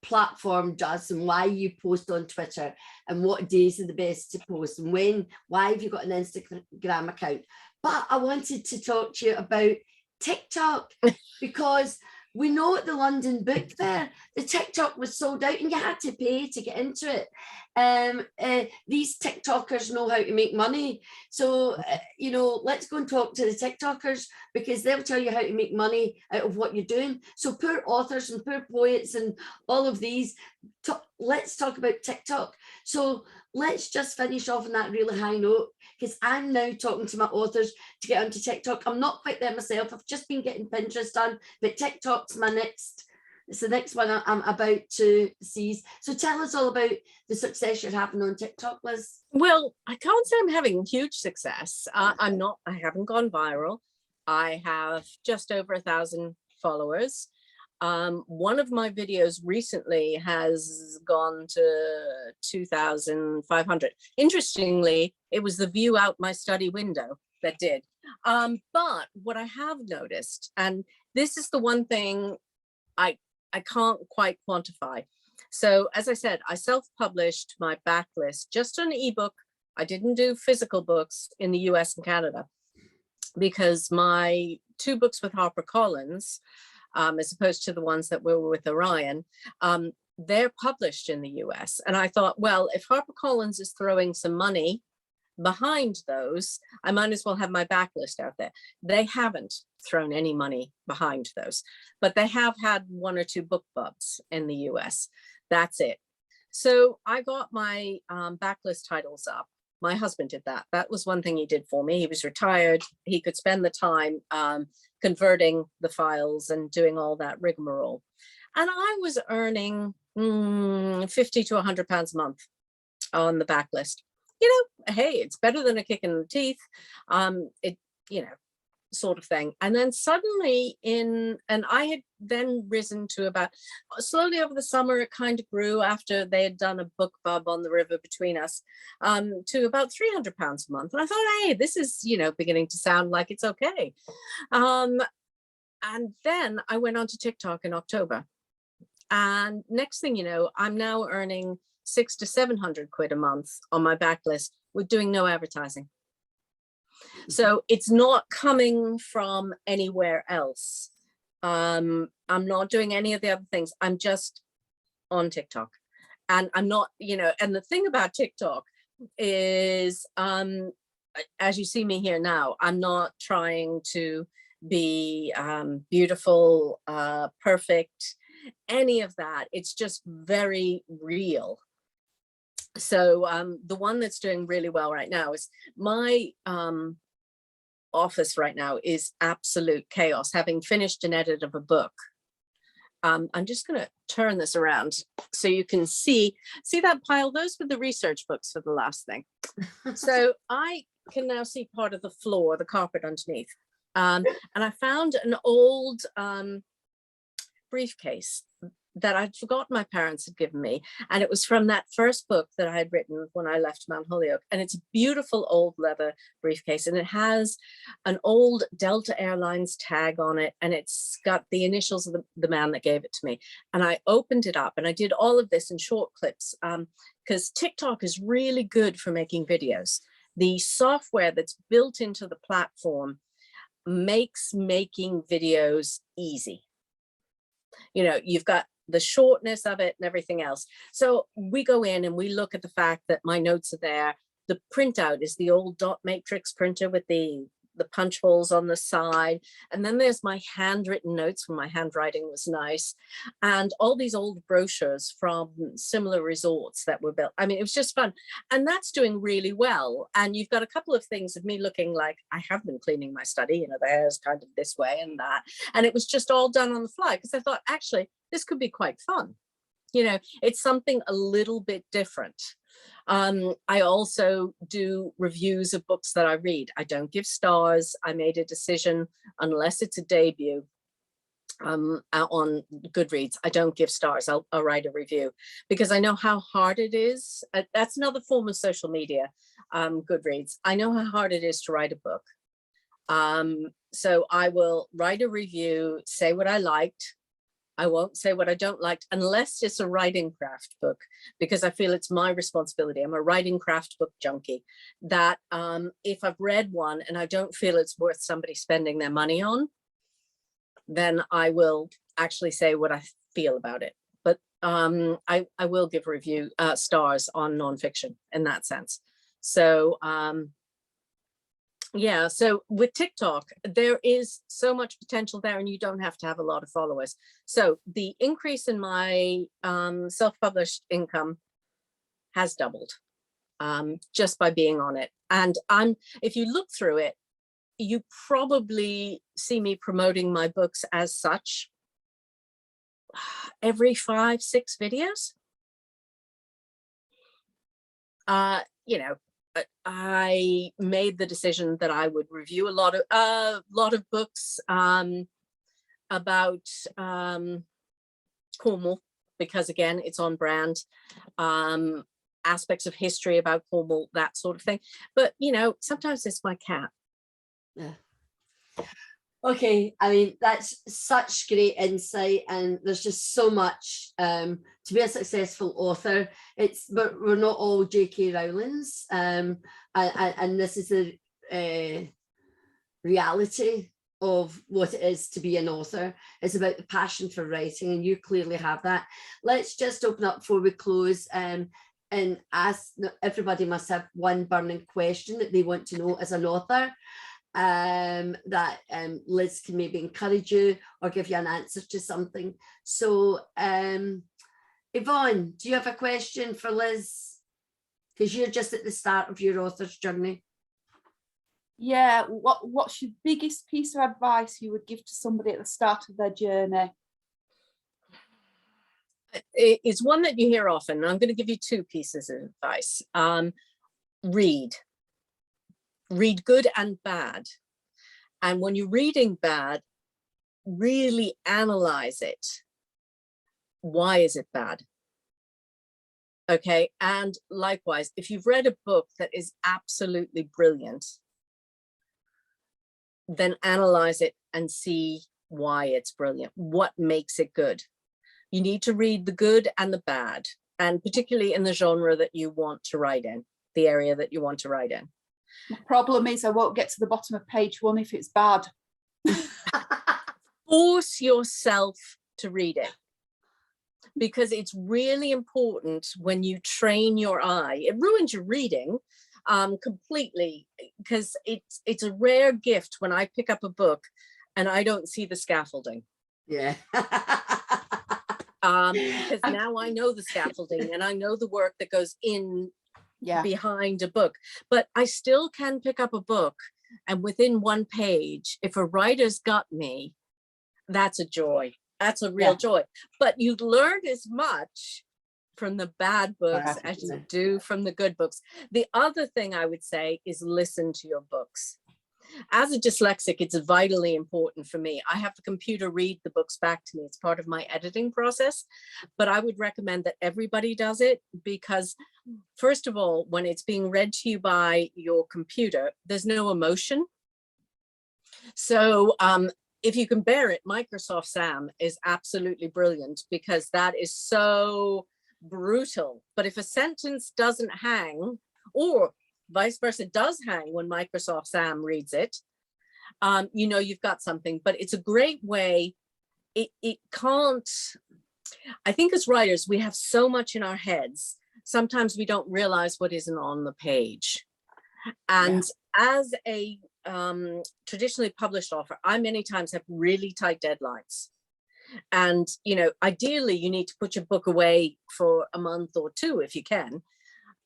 [SPEAKER 1] platform does and why you post on Twitter and what days are the best to post and why have you got an Instagram account. But I wanted to talk to you about TikTok, because we know at the London Book Fair, the TikTok was sold out and you had to pay to get into it. These TikTokers know how to make money. So, you know, let's go and talk to the TikTokers, because they'll tell you how to make money out of what you're doing. So poor authors and poor poets and all of these, let's talk about TikTok. So let's just finish off on that really high note, because I'm now talking to my authors to get onto TikTok. I'm not quite there myself. I've just been getting Pinterest done, but TikTok's it's the next one I'm about to seize. So tell us all about the success you're having on TikTok, Liz.
[SPEAKER 2] Well, I can't say I'm having huge success. I haven't gone viral. I have just over 1,000 followers. One of my videos recently has gone to 2,500. Interestingly, it was the view out my study window that did. But what I have noticed, and this is the one thing I can't quite quantify. So as I said, I self-published my backlist just on ebook. I didn't do physical books in the US and Canada because my 2 books with HarperCollins, as opposed to the ones that were with Orion, they're published in the US. And I thought, well, if HarperCollins is throwing some money behind those, I might as well have my backlist out there. They haven't thrown any money behind those, but they have had 1 or 2 book clubs in the US. That's it. So I got my backlist titles up. My husband did that. That was one thing he did for me. He was retired. He could spend the time converting the files and doing all that rigmarole. And I was earning 50 to 100 pounds a month on the backlist. You know, hey, it's better than a kick in the teeth, sort of thing. And then suddenly and I had then risen to about, slowly over the summer, it kind of grew after they had done a book bub on the river between us, to about 300 pounds a month. And I thought, hey, this is, beginning to sound like it's okay. And then I went on to TikTok in October. And next thing you know, I'm now earning 600 to 700 quid a month on my backlist with doing no advertising. So it's not coming from anywhere else. I'm not doing any of the other things. I'm just on TikTok. And I'm not, and the thing about TikTok is, as you see me here now, I'm not trying to be beautiful, perfect, any of that. It's just very real. So the one that's doing really well right now is my office right now is absolute chaos, having finished an edit of a book. I'm just going to turn this around so you can see that pile. Those were the research books for the last thing. So I can now see part of the floor, the carpet underneath. And I found an old briefcase that I'd forgotten my parents had given me. And it was from that first book that I had written when I left Mount Holyoke. And it's a beautiful old leather briefcase. And it has an old Delta Airlines tag on it. And it's got the initials of the man that gave it to me. And I opened it up and I did all of this in short clips because TikTok is really good for making videos. The software that's built into the platform makes making videos easy. You've got the shortness of it and everything else. So we go in and we look at the fact that my notes are there. The printout is the old dot matrix printer with the punch holes on the side. And then there's my handwritten notes when my handwriting was nice. And all these old brochures from similar resorts that were built. I mean, it was just fun. And that's doing really well. And you've got a couple of things of me looking like I have been cleaning my study, the hair's kind of this way and that. And it was just all done on the fly because I thought, actually, this could be quite fun. It's something a little bit different. I also do reviews of books that I read. I don't give stars. I made a decision, unless it's a debut on Goodreads, I don't give stars. I'll write a review because I know how hard it is. That's another form of social media, Goodreads. I know how hard it is to write a book. So I will write a review, say what I liked. I won't say what I don't like unless it's a writing craft book, because I feel it's my responsibility. I'm a writing craft book junkie that if I've read one and I don't feel it's worth somebody spending their money on, then I will actually say what I feel about it. But I will give review stars on nonfiction in that sense. So Yeah, so with TikTok, there is so much potential there, and you don't have to have a lot of followers. So the increase in my self-published income has doubled just by being on it. And if you look through it, you probably see me promoting my books as such every 5-6 videos. You know, I made the decision that I would review a lot of books about Cornwall, because again, it's on brand. Aspects of history about Cornwall, that sort of thing. But you know, sometimes it's my cat.
[SPEAKER 1] Yeah. Okay, I mean, that's such great insight, and there's just so much to be a successful author. But we're not all J.K. Rowling's, and this is the reality of what it is to be an author. It's about the passion for writing, and you clearly have that. Let's just open up before we close, and ask. Everybody must have one burning question that they want to know as an author. That Liz can maybe encourage you or give you an answer to something. So Yvonne, do you have a question for Liz? Because you're just at the start of your author's journey.
[SPEAKER 5] Yeah, what's your biggest piece of advice you would give to somebody at the start of their journey?
[SPEAKER 2] It's one that you hear often. I'm going to give you 2 pieces of advice. Read good and bad. And when you're reading bad, really analyze it. Why is it bad? Okay. And likewise, if you've read a book that is absolutely brilliant, then analyze it and see why it's brilliant. What makes it good? You need to read the good and the bad, and particularly in the genre that you want to write in, the area that you want to write in.
[SPEAKER 5] The problem is I won't get to the bottom of page 1 if it's bad.
[SPEAKER 2] Force yourself to read it, because it's really important when you train your eye. It ruins your reading completely, because it's a rare gift when I pick up a book and I don't see the scaffolding.
[SPEAKER 1] Yeah.
[SPEAKER 2] Because now I know the scaffolding and I know the work that goes in behind a book, but I still can pick up a book and within 1 page, if a writer's got me, that's a joy. That's a real joy. But you learn as much from the bad books as you do from the good books. The other thing I would say is listen to your books. As a dyslexic, it's vitally important for me. I have the computer read the books back to me. It's part of my editing process, but I would recommend that everybody does it, because first of all, when it's being read to you by your computer, there's no emotion. So if you can bear it, Microsoft Sam is absolutely brilliant, because that is so brutal. But if a sentence doesn't hang, or vice versa does hang when Microsoft Sam reads it, you know you've got something. But it's a great way. It can't, I think as writers, we have so much in our heads. Sometimes we don't realize what isn't on the page. And as a traditionally published author, I many times have really tight deadlines. And, you know, ideally you need to put your book away for a month or 2 if you can.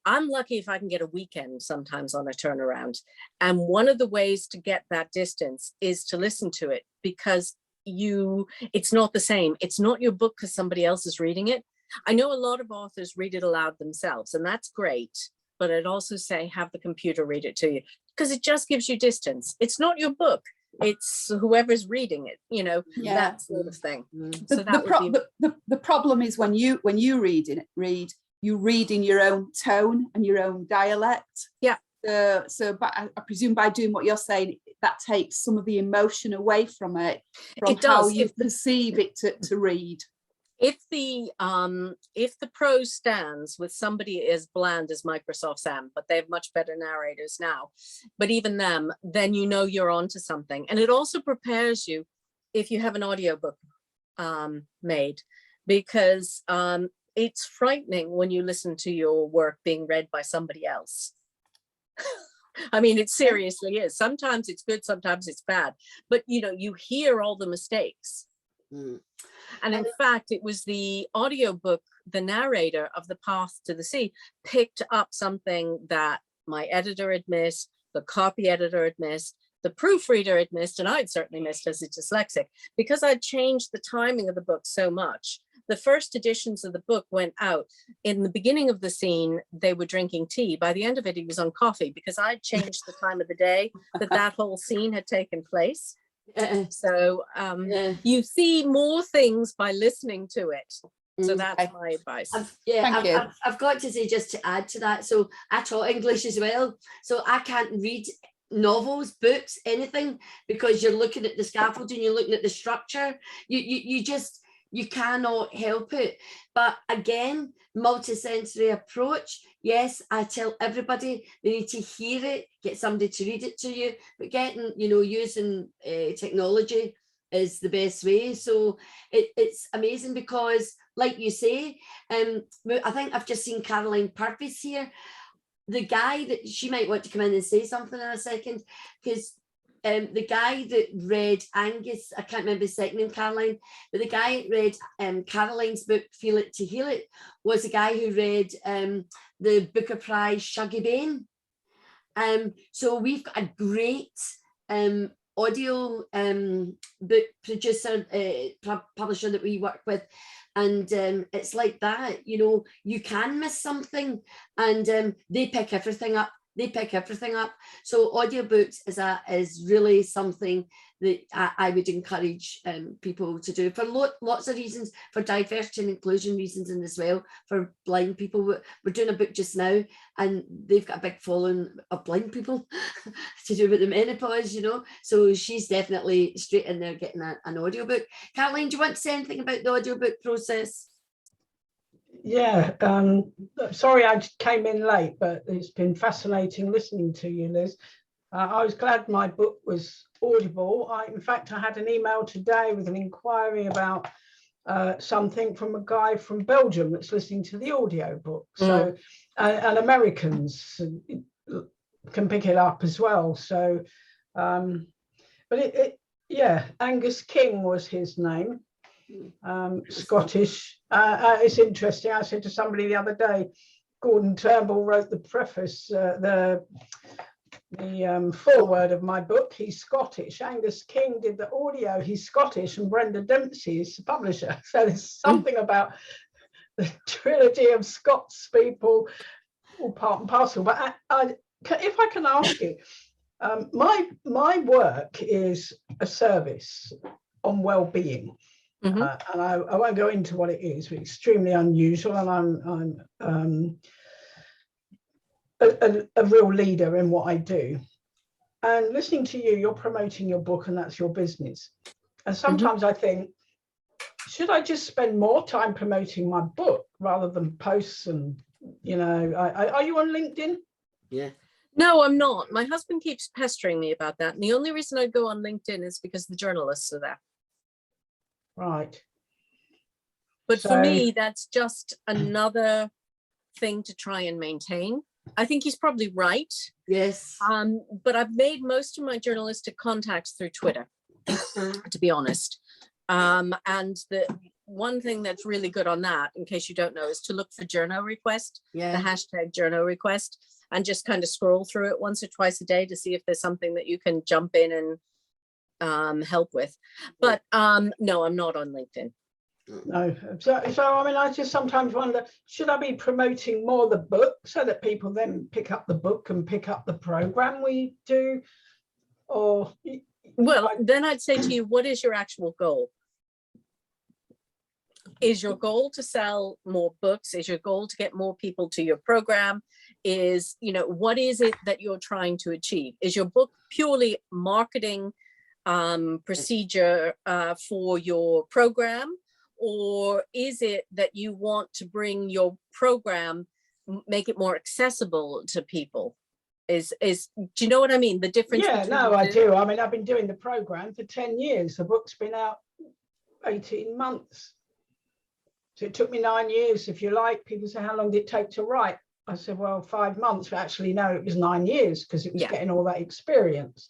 [SPEAKER 2] I'm lucky if I can get a weekend sometimes on a turnaround. And one of the ways to get that distance is to listen to it, because it's not the same. It's not your book because somebody else is reading it. I know a lot of authors read it aloud themselves, and that's great. But I'd also say have the computer read it to you, because it just gives you distance. It's not your book. It's whoever's reading it, you know, that sort of thing. So
[SPEAKER 5] the problem is when you read, you read in your own tone and your own dialect.
[SPEAKER 2] Yeah.
[SPEAKER 5] So but I presume by doing what you're saying, that takes some of the emotion away from it, from how you perceive it to read.
[SPEAKER 2] If the prose stands with somebody as bland as Microsoft Sam, but they have much better narrators now, but even them, then you know you're onto something. And it also prepares you if you have an audiobook made, because it's frightening when you listen to your work being read by somebody else. I mean, it seriously is. Sometimes it's good, sometimes it's bad. But, you know, you hear all the mistakes.
[SPEAKER 1] Mm.
[SPEAKER 2] And in fact, it was the audiobook, the narrator of The Path to the Sea picked up something that my editor had missed, the copy editor had missed, the proofreader had missed, and I'd certainly missed as a dyslexic, because I'd changed the timing of the book so much. The first editions of the book went out. In the beginning of the scene, they were drinking tea. By the end of it, he was on coffee, because I'd changed the time of the day that whole scene had taken place. So you see more things by listening to it. So that's my advice.
[SPEAKER 1] I've got to say, just to add to that, so I taught English as well, so I can't read novels, books, anything, because you're looking at the scaffolding, you're looking at the structure, you cannot help it. But again, multisensory approach, yes, I tell everybody they need to hear it, get somebody to read it to you, but getting, you know, using technology is the best way. So it's amazing, because like you say, I think I've just seen Caroline Purvis here. The guy that, she might want to come in and say something in a second, because the guy that read Angus, I can't remember his second name, Caroline, but the guy that read Caroline's book, Feel It to Heal It, was a guy who read the Booker Prize Shuggie Bain. So we've got a great audio book producer, publisher that we work with. And it's like that, you know, you can miss something, and they pick everything up. So audiobooks is really something that I would encourage people to do for lots of reasons, for diversity and inclusion reasons, and as well for blind people. We're doing a book just now, and they've got a big following of blind people to do with the menopause, you know. So she's definitely straight in there getting an audiobook. Caroline, do you want to say anything about the audiobook process?
[SPEAKER 7] Yeah, sorry I came in late, but it's been fascinating listening to you, Liz. I was glad my book was audible. In fact, I had an email today with an inquiry about something from a guy from Belgium that's listening to the audio book. So, and Americans can pick it up as well. So, but yeah, Angus King was his name. Scottish. It's interesting. I said to somebody the other day, Gordon Turnbull wrote the preface, the foreword of my book. He's Scottish. Angus King did the audio. He's Scottish, and Brenda Dempsey is the publisher. So there's something about the trilogy of Scots people, all part and parcel. But if I can ask you, my work is a service on well-being. And I won't go into what it is, but extremely unusual, and I'm a real leader in what I do. And listening to you, you're promoting your book, and that's your business. And sometimes I think, should I just spend more time promoting my book rather than posts? And, you know, are you on LinkedIn?
[SPEAKER 1] Yeah.
[SPEAKER 2] No, I'm not. My husband keeps pestering me about that. And the only reason I go on LinkedIn is because the journalists are there.
[SPEAKER 7] Right.
[SPEAKER 2] But for me, that's just another thing to try and maintain. I think he's probably right.
[SPEAKER 1] Yes.
[SPEAKER 2] But I've made most of my journalistic contacts through Twitter, to be honest. And the one thing that's really good on that, in case you don't know, is to look for journo request, the hashtag journo request, and just kind of scroll through it once or twice a day to see if there's something that you can jump in and help with. But no, I'm not on LinkedIn.
[SPEAKER 7] No, so I mean, I just sometimes wonder, should I be promoting more the book so that people then pick up the book and pick up the program we do? Or
[SPEAKER 2] well, then I'd say to you, what is your actual goal? Is your goal to sell more books? Is your goal to get more people to your program? Is, you know, what is it that you're trying to achieve? Is your book purely marketing procedure for your program? Or is it that you want to bring your program, make it more accessible to people? Do you know what I mean? The difference.
[SPEAKER 7] Yeah, no, I do. I mean, I've been doing the program for 10 years. The book's been out 18 months. So it took me 9 years, if you like. People say, how long did it take to write? I said, well, 5 months, but actually, no, it was 9 years because it was
[SPEAKER 2] Yeah.
[SPEAKER 7] getting all that experience.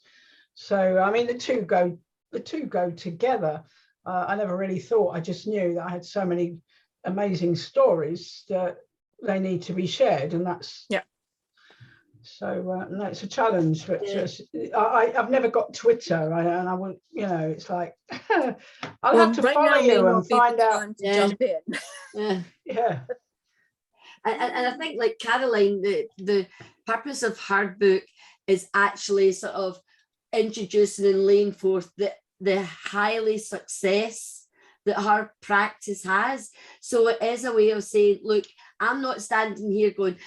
[SPEAKER 7] So, I mean, the two go together. I never really thought, I just knew that I had so many amazing stories that they need to be shared. And that's,
[SPEAKER 2] yeah.
[SPEAKER 7] So no, it's a challenge, but
[SPEAKER 1] Yeah.
[SPEAKER 7] I've never got Twitter, and I will, you know, it's like I'll
[SPEAKER 2] Well,
[SPEAKER 7] have to
[SPEAKER 2] right
[SPEAKER 7] follow
[SPEAKER 2] now may
[SPEAKER 7] you
[SPEAKER 2] not
[SPEAKER 7] and
[SPEAKER 2] be the
[SPEAKER 7] find out.
[SPEAKER 2] time to
[SPEAKER 1] Yeah.
[SPEAKER 2] jump in.
[SPEAKER 1] Yeah.
[SPEAKER 7] Yeah,
[SPEAKER 1] And I think, like Caroline, the purpose of her book is actually sort of introducing and laying forth the highly success that her practice has. So it is a way of saying, look, I'm not standing here going,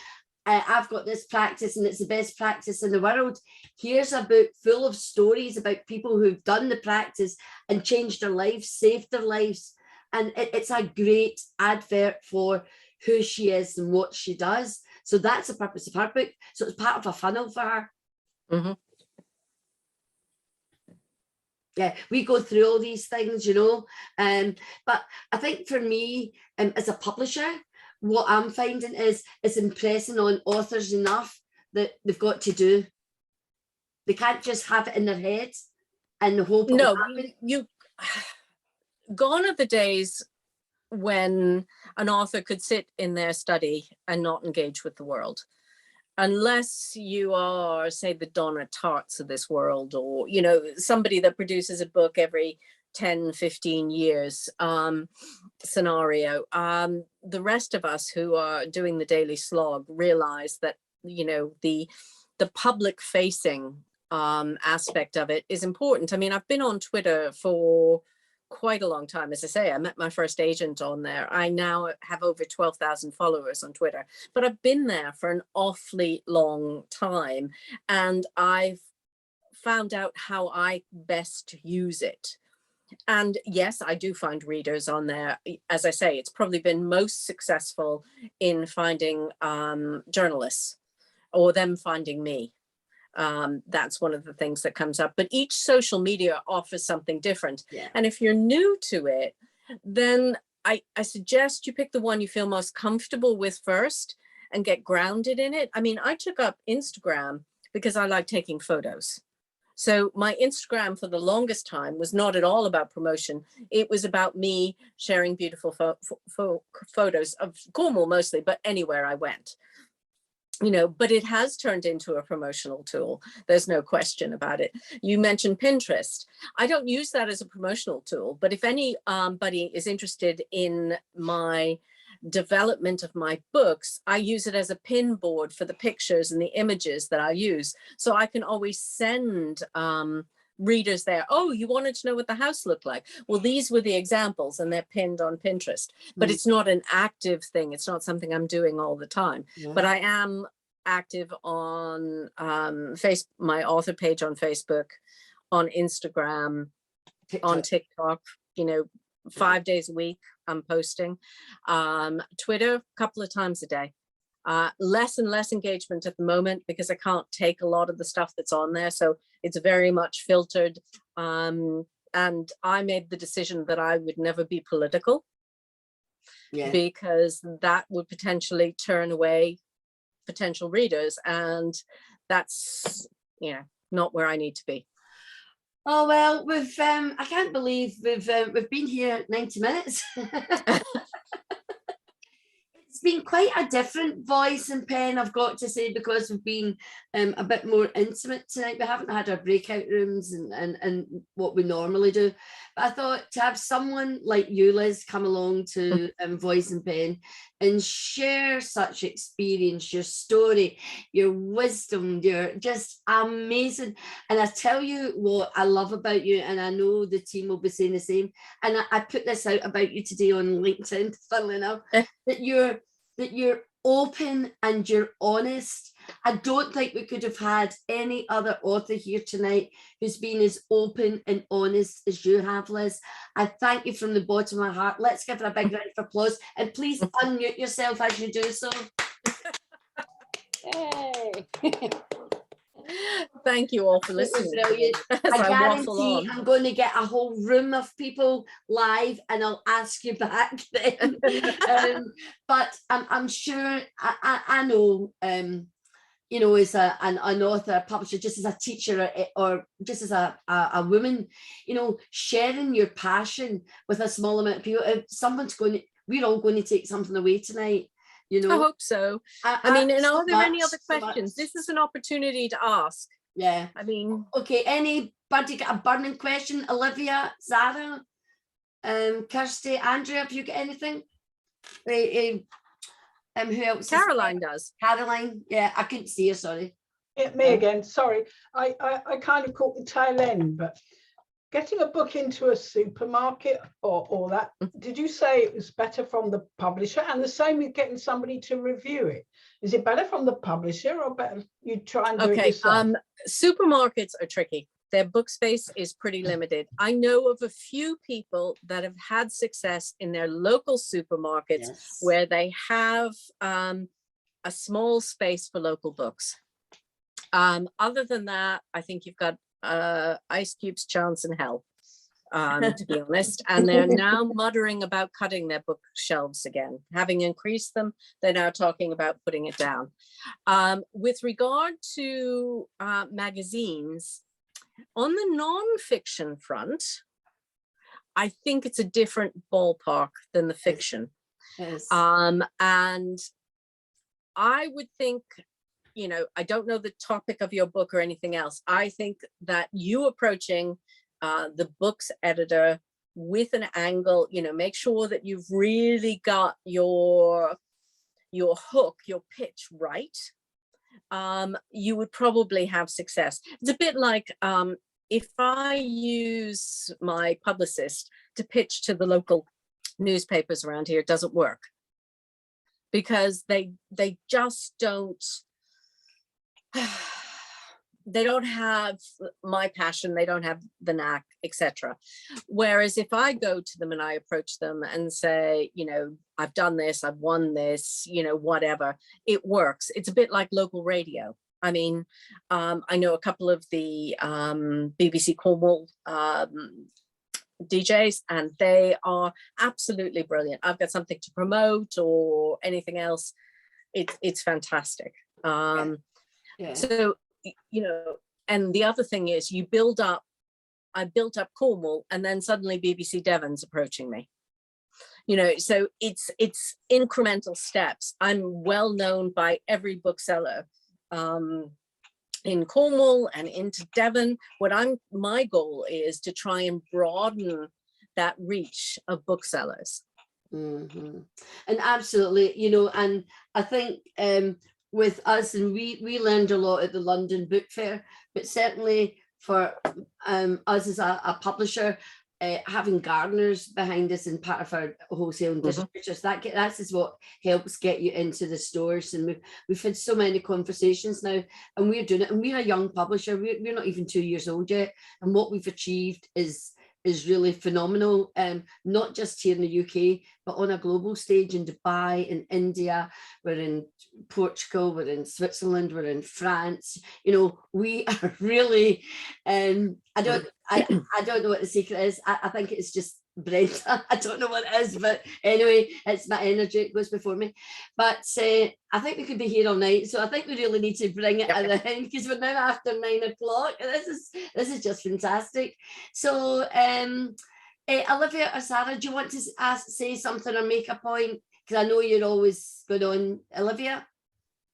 [SPEAKER 1] I've got this practice and it's the best practice in the world. Here's a book full of stories about people who've done the practice and changed their lives, saved their lives. And it's a great advert for who she is and what she does. So that's the purpose of her book. So it's part of a funnel for her.
[SPEAKER 2] Mm-hmm.
[SPEAKER 1] Yeah, we go through all these things, you know. But I think for me, as a publisher, what I'm finding is it's impressing on authors enough that they've got to do. They can't just have it in their head and hope.
[SPEAKER 2] No, you gone are the days when an author could sit in their study and not engage with the world. Unless you are, say, the Donna Tartts of this world, or, you know, somebody that produces a book every 10, 15 years scenario. The rest of us who are doing the daily slog realize that, you know, the public facing aspect of it is important. I mean, I've been on Twitter for quite a long time. As I say, I met my first agent on there. I now have over 12,000 followers on Twitter, but I've been there for an awfully long time, and I've found out how I best use it. And yes, I do find readers on there. As I say, it's probably been most successful in finding journalists or them finding me. That's one of the things that comes up. But each social media offers something different.
[SPEAKER 1] Yeah.
[SPEAKER 2] And if you're new to it, then I suggest you pick the one you feel most comfortable with first and get grounded in it. I mean, I took up Instagram because I like taking photos. So my Instagram for the longest time was not at all about promotion. It was about me sharing beautiful photos of Cornwall mostly, but anywhere I went. You know, but it has turned into a promotional tool. There's no question about it. You mentioned Pinterest. I don't use that as a promotional tool, but if anybody is interested in my development of my books, I use it as a pin board for the pictures and the images that I use. So I can always send readers there, oh, you wanted to know what the house looked like. Well, these were the examples and they're pinned on Pinterest, but it's not an active thing. It's not something I'm doing all the time, but I am active on my author page on Facebook, on Instagram, on TikTok, you know, 5 days a week I'm posting. Twitter a couple of times a day. Less and less engagement at the moment because I can't take a lot of the stuff that's on there. So it's very much filtered. And I made the decision that I would never be political because that would potentially turn away potential readers. And that's, you know, not where I need to be.
[SPEAKER 1] Oh, well, we've I can't believe we've been here 90 minutes. It's been quite a different voice and pen, I've got to say, because we've been a bit more intimate tonight. We haven't had our breakout rooms and what we normally do. But I thought to have someone like you, Liz, come along to Voice and Pen and share such experience, your story, your wisdom, you're just amazing. And I tell you what I love about you, and I know the team will be saying the same. And I put this out about you today on LinkedIn, funnily enough, that you're open and you're honest. I don't think we could have had any other author here tonight who's been as open and honest as you have, Liz. I thank you from the bottom of my heart. Let's give her a big round of applause, and please unmute yourself as you do so. Yay.
[SPEAKER 2] Thank you all for
[SPEAKER 1] It was
[SPEAKER 2] listening.
[SPEAKER 1] brilliant.
[SPEAKER 2] As
[SPEAKER 1] I
[SPEAKER 2] waffle
[SPEAKER 1] guarantee
[SPEAKER 2] on.
[SPEAKER 1] I'm going to get a whole room of people live, and I'll ask you back then. But I'm sure I know. You know, as an author, a publisher, just as a teacher, or just as a woman, you know, sharing your passion with a small amount of people. If someone's we're all going to take something away tonight. You know,
[SPEAKER 2] I hope so. I mean, and are there any other questions? This is an opportunity to ask.
[SPEAKER 1] Yeah.
[SPEAKER 2] I mean,
[SPEAKER 1] okay. Anybody got a burning question? Olivia, Zara, Kirsty, Andrea, have you got anything? Who else?
[SPEAKER 2] Caroline does.
[SPEAKER 1] Caroline, yeah, I couldn't see her, sorry.
[SPEAKER 7] Yeah, me again, sorry. I kind of caught the tail end, but getting a book into a supermarket or that, did you say it was better from the publisher? And the same with getting somebody to review it. Is it better from the publisher, or better you try and do it yourself?
[SPEAKER 2] Supermarkets are tricky. Their book space is pretty limited. I know of a few people that have had success in their local supermarkets, yes, where they have a small space for local books. Other than that, I think you've got Ice Cube's chance in hell, to be honest. And they're now muttering about cutting their bookshelves again. Having increased them, they're now talking about putting it down. With regard to magazines, on the non-fiction front, I think it's a different ballpark than the fiction.
[SPEAKER 1] Yes.
[SPEAKER 2] And I would think, you know, I don't know the topic of your book or anything else. I think that you approaching the book's editor with an angle, you know, make sure that you've really got your hook, your pitch right. You would probably have success. It's a bit like if I use my publicist to pitch to the local newspapers around here, it doesn't work, because they just don't, they don't have my passion, they don't have the knack, etc. Whereas if I go to them and I approach them and say, you know, I've done this, I've won this, you know, whatever, it works. It's a bit like local radio. I mean, I know a couple of the BBC Cornwall DJs, and they are absolutely brilliant. I've got something to promote or anything else. It's fantastic.
[SPEAKER 1] Yeah.
[SPEAKER 2] So, you know, and the other thing is I built up Cornwall, and then suddenly BBC Devon's approaching me. You know, so it's incremental steps. I'm well known by every bookseller in Cornwall and into Devon. My goal is to try and broaden that reach of booksellers.
[SPEAKER 1] Mm-hmm. And absolutely, you know, and I think with us, and we learned a lot at the London Book Fair, but certainly for us as a publisher, having gardeners behind us and part of our wholesale and distributors, that's is what helps get you into the stores. And we've had so many conversations now, and we're doing it, and we're a young publisher. We're not even 2 years old yet, and what we've achieved is really phenomenal, not just here in the UK, but on a global stage in Dubai, in India, we're in Portugal, we're in Switzerland, we're in France. You know, we are really, I don't know what the secret is. I think it's just Brenda. I don't know what it is, but anyway, it's my energy, it goes before me. But I think we could be here all night, so I think we really need to bring it at the end, because we're now after 9 o'clock. This is just fantastic. So Olivia or Sarah, do you want to say something or make a point? Because I know you're always good on. Olivia?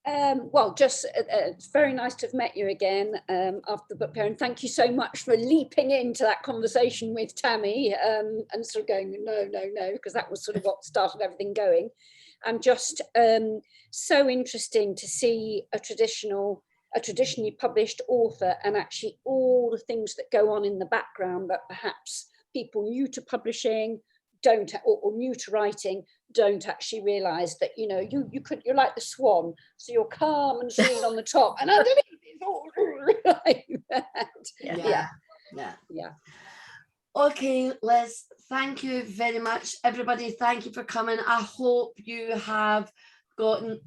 [SPEAKER 8] Well, just it's very nice to have met you again after the book fair, and thank you so much for leaping into that conversation with Tammy and sort of going no, because that was sort of what started everything going. And just so interesting to see a traditionally published author, and actually all the things that go on in the background that perhaps people new to publishing don't, or new to writing, don't actually realize that, you know, you're like the swan, so you're calm and serene on the top, and underneath it's all like that. Yeah.
[SPEAKER 1] Okay, Liz, thank you very much, everybody. Thank you for coming. I hope you have gotten,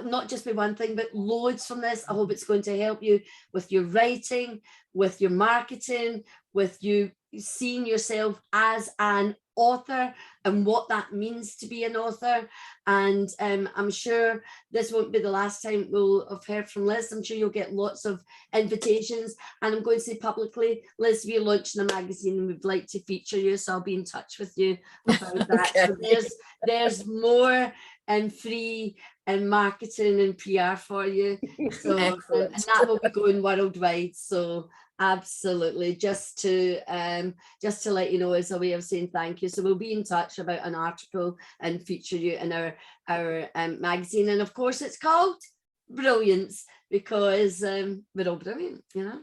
[SPEAKER 1] not just be one thing, but loads from this. I hope it's going to help you with your writing, with your marketing, with you seeing yourself as an author and what that means to be an author. And I'm sure this won't be the last time we'll have heard from Liz. I'm sure you'll get lots of invitations, and I'm going to say publicly, Liz, we're launching a magazine and we'd like to feature you, so I'll be in touch with you about that.
[SPEAKER 2] Okay.
[SPEAKER 1] So there's more and free and marketing and PR for you. So and that will be going worldwide. So absolutely, just to let you know, as a way of saying thank you. So we'll be in touch about an article and feature you in our magazine. And of course it's called Brilliance, because we're all brilliant, you know.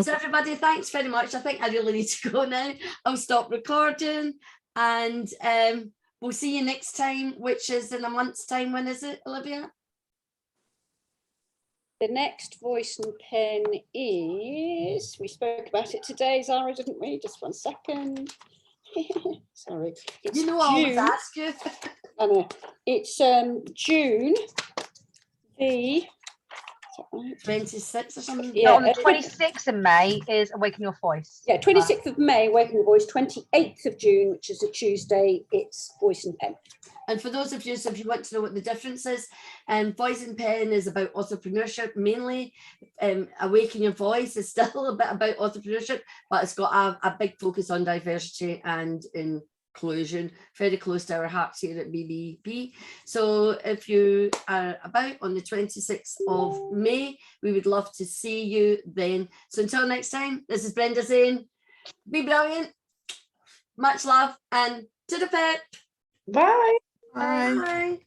[SPEAKER 1] So everybody, thanks very much. I think I really need to go now. I'll stop recording, and we'll see you next time, which is in a month's time. When is it, Olivia?
[SPEAKER 8] The next voice and pen is, we spoke about it today, Zara, didn't we? Just 1 second. Sorry. It's
[SPEAKER 1] you know, I always ask you.
[SPEAKER 8] I know. It's June the
[SPEAKER 1] 26th or something.
[SPEAKER 6] Yeah, on the 26th of May is Awaken Your Voice.
[SPEAKER 8] Yeah, 26th of May, Awaken Your Voice. 28th of June, which is a Tuesday, it's voice and pen.
[SPEAKER 1] And for those of you, so if you want to know what the difference is, Voice and Pen is about entrepreneurship mainly. Awaken Your Voice is still a bit about entrepreneurship, but it's got a big focus on diversity and inclusion, very close to our hearts here at BBP. So if you are about on the 26th of May, we would love to see you then. So until next time, this is Brenda saying, be brilliant, much love, and to the pep.
[SPEAKER 4] Bye.
[SPEAKER 1] Bye. Bye.